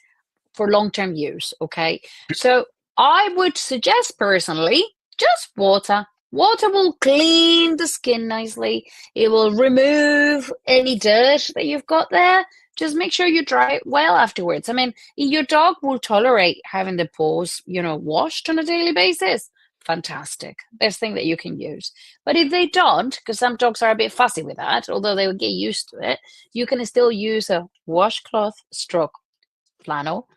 for long-term use. Okay. So I would suggest personally just water. Water will clean the skin nicely. It will remove any dirt that you've got there. Just make sure you dry it well afterwards. I mean, your dog will tolerate having the paws, washed on a daily basis. Fantastic. Best thing that you can use. But if they don't, because some dogs are a bit fussy with that, although they will get used to it, you can still use a washcloth stroke flannel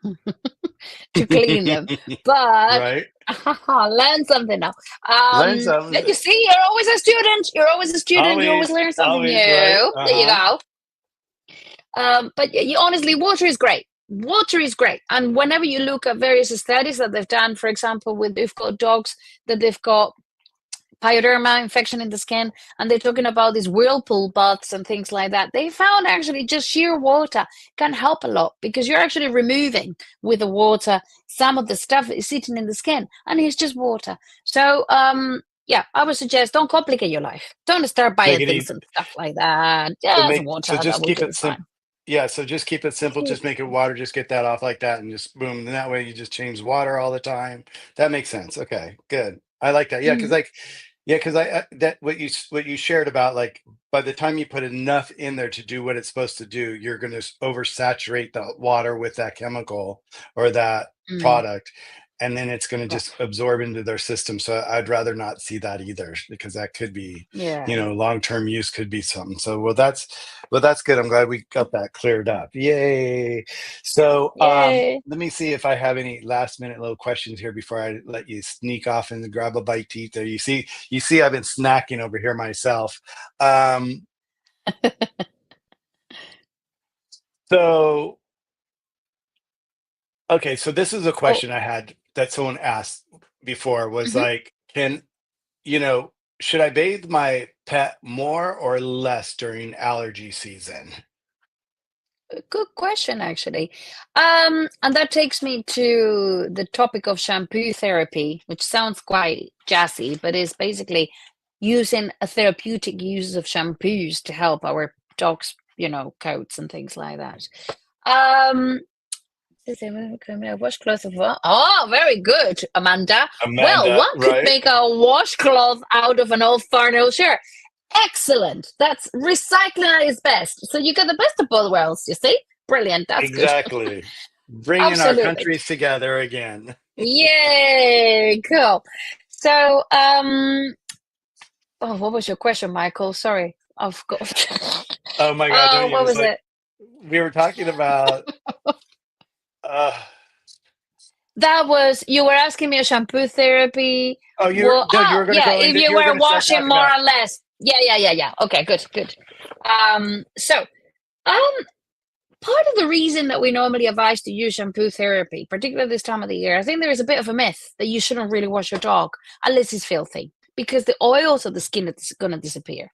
to clean them. But Right. learn something now. Learn something. But you see, you're always a student. You're always a student. You always Always, learn something new. always right. There you Uh-huh. go. But honestly, water is great. Water is great. And whenever you look at various studies that they've done, for example, with they've got dogs that they've got pyoderma infection in the skin, and they're talking about these whirlpool baths and things like that. They found actually just sheer water can help a lot because you're actually removing with the water some of the stuff that is sitting in the skin, and it's just water. So yeah, I would suggest don't complicate your life. Don't start Make buying it things easy. and stuff like that. So Just make so water, that just will keep do it it simple. fine. Yeah, so just keep it simple. Just make it water. Just get that off like that, and just boom. And that way, you just change water all the time. That makes sense. Okay, good. I like that. Yeah, because Mhm. like, yeah, because that what you shared about like by the time you put enough in there to do what it's supposed to do, you're going to oversaturate the water with that chemical or that Mm, product, and then it's going to yeah. just absorb into their system. So I'd rather not see that either because that could be, Yeah. long-term use could be something. So well, that's good. I'm glad we got that cleared up. Yay. So Yay. let me see if I have any last minute little questions here before I let you sneak off and grab a bite to eat there. You see, I've been snacking over here myself. Um, so okay, so this is a Oh. question I had that someone asked before was Mhm. like, you know, should I bathe my pet more or less during allergy season? Good question, actually. And that takes me to the topic of shampoo therapy, which sounds quite jazzy, but is basically using a therapeutic use of shampoos to help our dogs, coats and things like that. Um, washcloth of what? Oh, very good, Amanda. Well, Amanda, one could right? make a washcloth out of an old Farnell shirt. Excellent. That's recycling at its best. So you get the best of both worlds, you see? Brilliant. That's good. Exactly. Bringing our Absolutely. countries together again. Yay. Cool. So, oh, what was your question, Michael? Sorry. I've got. Oh my God, don't Oh, you? It what was was like it? we were talking about uh That was, you were asking me a shampoo therapy. Oh, Well, no, you were going to yeah, go if into, you you were were going to start washing talking more about. or less. Yeah. Okay, good, good. So, um, part of the reason that we normally advise to use shampoo therapy, particularly this time of the year, I think there is a bit of a myth that you shouldn't really wash your dog unless it's filthy because the oils of the skin is going to disappear.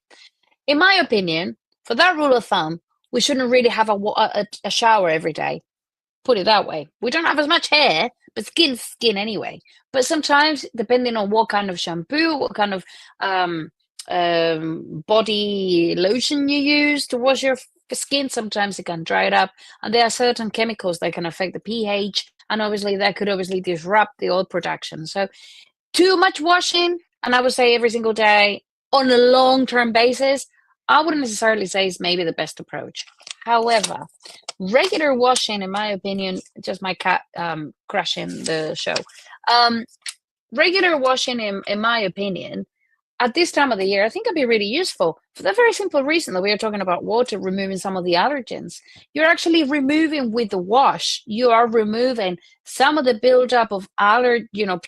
In my opinion, for that rule of thumb, we shouldn't really have a shower every day. Put it that way. We don't have as much hair, but skin's skin anyway. But sometimes, depending on what kind of shampoo, what kind of um, body lotion you use to wash your skin, sometimes it can dry it up. And there are certain chemicals that can affect the pH, and obviously that could obviously disrupt the oil production. So too much washing, and I would say every single day on a long-term basis, I wouldn't necessarily say is maybe the best approach. However, regular washing, in my opinion, just my cat crashing the show. Um, Regular washing, in my opinion, at this time of the year, I think it'd be really useful for the very simple reason that we are talking about water removing some of the allergens. You're actually removing with the wash, you are removing some of the buildup of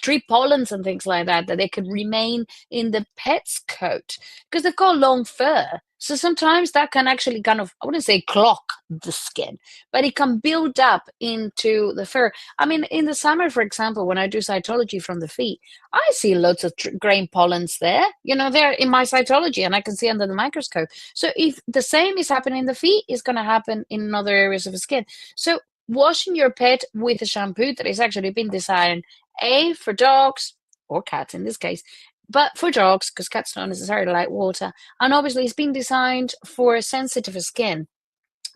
tree pollens and things like that, that they could remain in the pet's coat because they've got long fur. So sometimes that can actually kind of, I wouldn't say clog the skin, but it can build up into the fur. I mean, in the summer, for example, when I do cytology from the feet, I see lots of grain pollens there. They're in my cytology and I can see under the microscope. So if the same is happening in the feet, it's going to happen in other areas of the skin. So washing your pet with a shampoo that has actually been designed, A, for dogs or cats in this case, but for dogs, because cats don't necessarily like water. And obviously it's been designed for sensitive skin,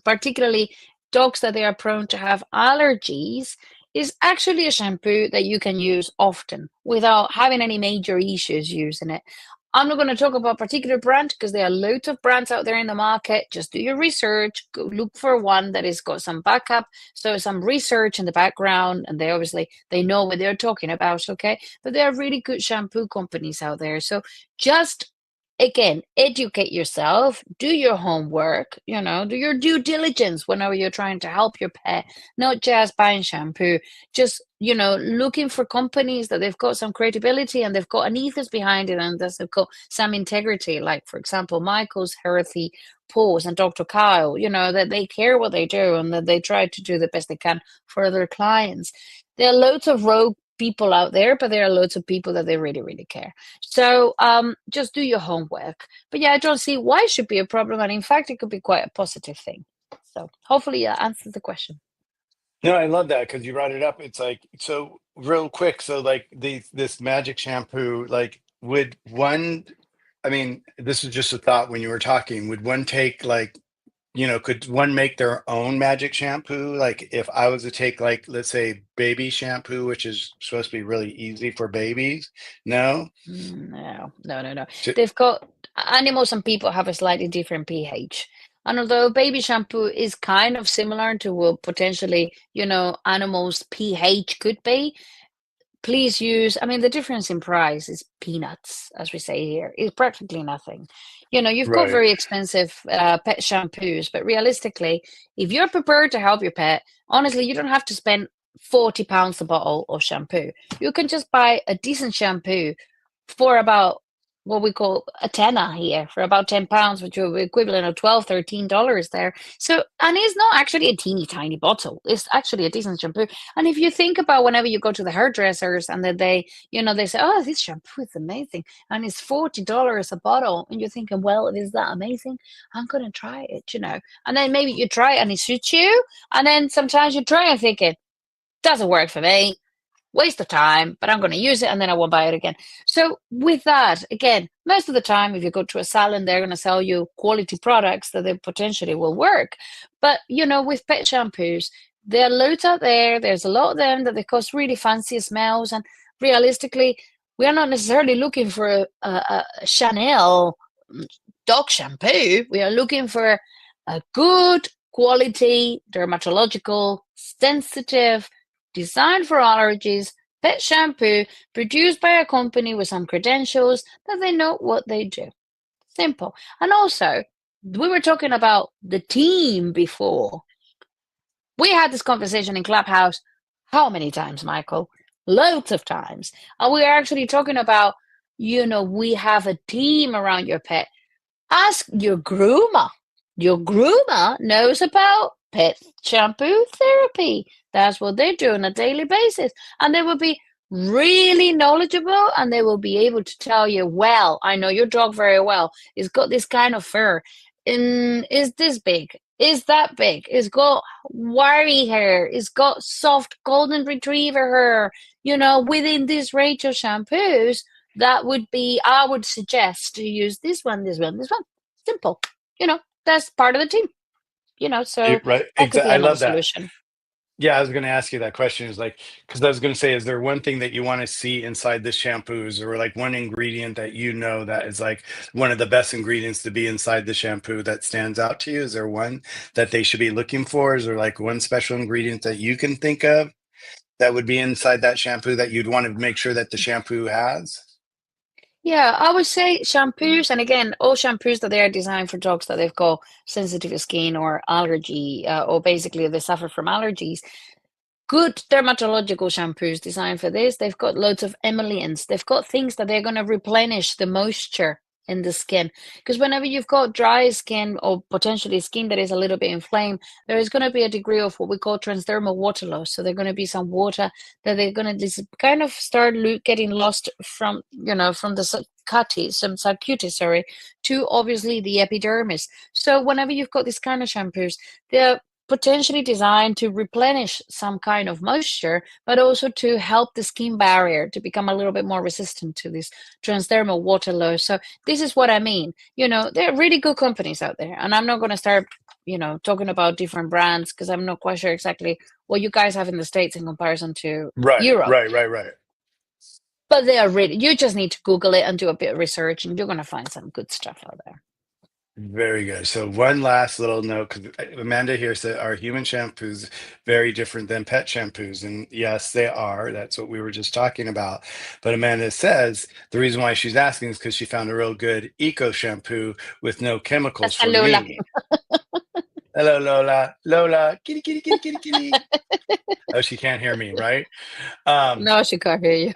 particularly dogs that they are prone to have allergies, is actually a shampoo that you can use often without having any major issues using it. I'm not going to talk about a particular brand because there are loads of brands out there in the market. Just do your research, go look for one that has got some backup, so some research in the background, and they know what they're talking about, okay? But there are really good shampoo companies out there. So just again, educate yourself, do your homework, do your due diligence whenever you're trying to help your pet, not just buying shampoo, just, looking for companies that they've got some credibility and they've got an ethos behind it and that they've got some integrity. Like, for example, Michael's Healthy Paws and Dr. Kyle, that they care what they do and that they try to do the best they can for their clients. There are loads of rogue people out there, but there are loads of people that they really, really care. So just do your homework. But yeah, I don't see why it should be a problem. And in fact, it could be quite a positive thing. So hopefully that answers the question. No, I love that because you brought it up. It's like, so real quick. So like this magic shampoo, like would one, I mean, this is just a thought when you were talking, would one take like, could one make their own magic shampoo? Like if I was to take like, let's say baby shampoo, which is supposed to be really easy for babies. No? No. To- They've got animals and people have a slightly different pH. And although baby shampoo is kind of similar to what potentially, animals' pH could be, please use, I mean, the difference in price is peanuts, as we say here. It's practically nothing. You've got right. very expensive pet shampoos, but realistically, if you're prepared to help your pet, honestly, you don't have to spend £40 a bottle of shampoo. You can just buy a decent shampoo for about what we call a tenner here, for about £10, which will be equivalent of $12, $13 there. So, and it's not actually a teeny tiny bottle. It's actually a decent shampoo. And if you think about whenever you go to the hairdressers and that they say, oh, this shampoo is amazing. And it's $40 a bottle. And you're thinking, well, is that amazing? I'm going to try it. And then maybe you try it and it suits you. And then sometimes you try and thinking, doesn't work for me, waste of time, but I'm going to use it and then I won't buy it again. So with that, again, most of the time, if you go to a salon, they're going to sell you quality products that they potentially will work. But, with pet shampoos, there are loads out there. There's a lot of them that they cost really fancy smells. And realistically, we are not necessarily looking for a Chanel dog shampoo. We are looking for a good quality, dermatological, sensitive, designed for allergies, pet shampoo produced by a company with some credentials that they know what they do. Simple. And also, we were talking about the team before. We had this conversation in Clubhouse. How many times, Michael? Loads of times. And we're actually talking about, we have a team around your pet. Ask your groomer. Your groomer knows about pet shampoo therapy. That's what they do on a daily basis. And they will be really knowledgeable and they will be able to tell you, well, I know your dog very well. It's got this kind of fur. Is this big? Is that big? It's got wiry hair. It's got soft golden retriever hair. Within this range of shampoos, that would be, I would suggest to use this one, this one, this one. Simple. That's part of the team, so Right. that could Exactly. be I another love that. solution. Yeah, I was going to ask you that question is like, because I was going to say, is there one thing that you want to see inside the shampoos or like one ingredient that you know that is like one of the best ingredients to be inside the shampoo that stands out to you? Is there one that they should be looking for? Is there like one special ingredient that you can think of that would be inside that shampoo that you'd want to make sure that the shampoo has? Yeah, I would say shampoos, and again, all shampoos that they are designed for dogs that they've got sensitive skin or allergy, or basically they suffer from allergies. Good dermatological shampoos designed for this. They've got loads of emollients. They've got things that they're going to replenish the moisture in the skin. Because whenever you've got dry skin or potentially skin that is a little bit inflamed, there is going to be a degree of what we call transdermal water loss. So there's going to be some water that they're going to kind of start getting lost from, from the subcutis, sorry, to obviously the epidermis. So whenever you've got this kind of shampoos, they're potentially designed to replenish some kind of moisture, but also to help the skin barrier to become a little bit more resistant to this transdermal water loss. So this is what I mean. There are really good companies out there, and I'm not going to start, talking about different brands because I'm not quite sure exactly what you guys have in the States in comparison to Right, Europe. right, right, right. But they are really, you just need to Google it and do a bit of research, and you're going to find some good stuff out there. Very good. So one last little note, because Amanda here said, are human shampoos very different than pet shampoos? And yes, they are. That's what we were just talking about. But Amanda says the reason why she's asking is because she found a real good eco shampoo with no chemicals That's for Lola. me. Hello, Lola. Lola, kitty, kitty, kitty, kitty, kitty. Oh, she can't hear me, right? Um, No, she can't hear you.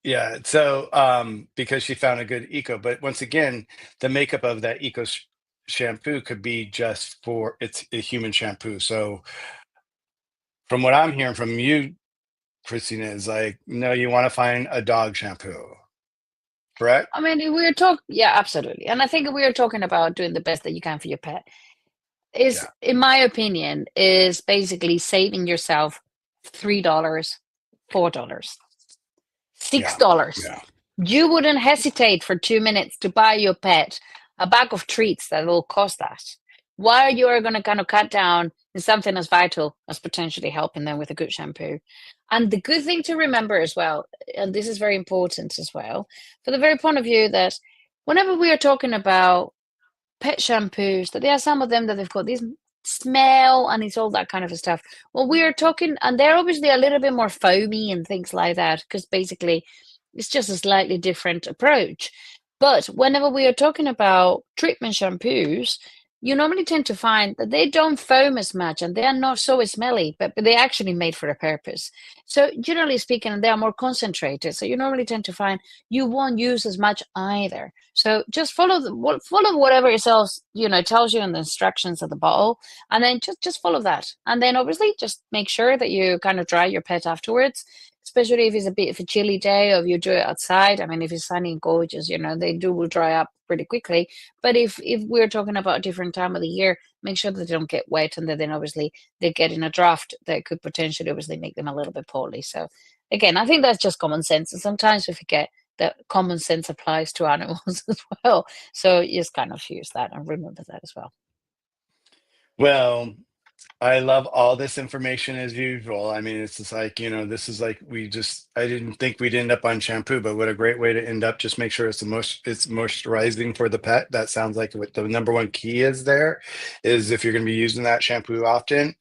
Yeah, so because she found a good eco, but once again, the makeup of that eco shampoo could be just for it's a human shampoo. So from what I'm hearing from you, Christina, is like, no, you want to find a dog shampoo, correct? I mean, we are talking, yeah, absolutely. And I think we are talking about doing the best that you can for your pet. Is, Yeah, in my opinion, is basically saving yourself $3, $4, yeah, $6. yeah. You wouldn't hesitate for 2 minutes to buy your pet a bag of treats that will cost that. While you are going to kind of cut down in something as vital as potentially helping them with a good shampoo. And the good thing to remember as well, and this is very important as well, for the very point of view that whenever we are talking about pet shampoos, that there are some of them that they've got this smell and it's all that kind of stuff. Well, we are talking, and they're obviously a little bit more foamy and things like that, because basically it's just a slightly different approach. But whenever we are talking about treatment shampoos, you normally tend to find that they don't foam as much and they are not so smelly, but they're actually made for a purpose. So generally speaking, they are more concentrated. So you normally tend to find you won't use as much either. So just follow whatever it else tells you in the instructions of the bottle, and then just follow that. And then obviously just make sure that you kind of dry your pet afterwards, especially if it's a bit of a chilly day or if you do it outside. I mean, if it's sunny and gorgeous, they will dry up pretty quickly. But if we're talking about a different time of the year, make sure that they don't get wet and that then obviously they get in a draft that could potentially obviously make them a little bit poorly. So again, I think that's just common sense. And sometimes we forget that common sense applies to animals as well. So you just kind of use that and remember that as well. Well, I love all this information as usual. I mean, it's just like, this is like I didn't think we'd end up on shampoo, but what a great way to end up. Just make sure it's moisturizing for the pet. That sounds like what the number one key is there is if you're going to be using that shampoo often.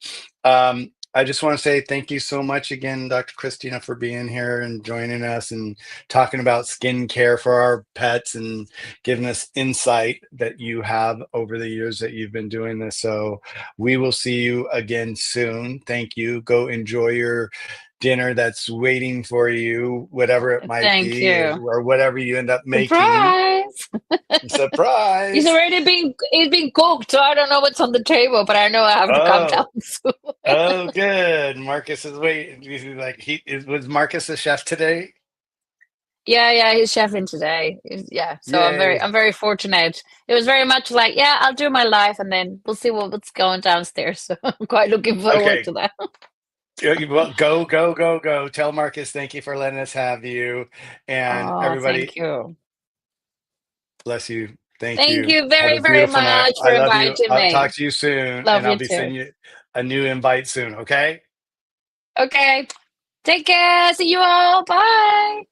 I just want to say thank you so much again, Dr. Christina, for being here and joining us and talking about skincare for our pets and giving us insight that you have over the years that you've been doing this. So we will see you again soon. Thank you. Go enjoy your dinner that's waiting for you, whatever it might Thank be, you. or whatever you end up making. Surprise! He's Surprise! already been he's been cooked, so I don't know what's on the table, but I know I have to come down Oh, soon. oh, good. Marcus is waiting. He's like was Marcus the chef today? Yeah, yeah, he's chefing today. Yeah, so Yay. I'm very fortunate. It was very much like, yeah, I'll do my life, and then we'll see what's going downstairs. So I'm quite looking forward Okay. to that. Well, go, go, go, go. Tell Marcus thank you for letting us have you. And Oh, thank everybody, you. bless you. Thank Thank you. you Have very, a very beautiful night. much I for love you. inviting I'll me. talk to you soon, and Love I'll you be too. sending you a new invite soon. Okay. Okay, take care. See you all. Bye.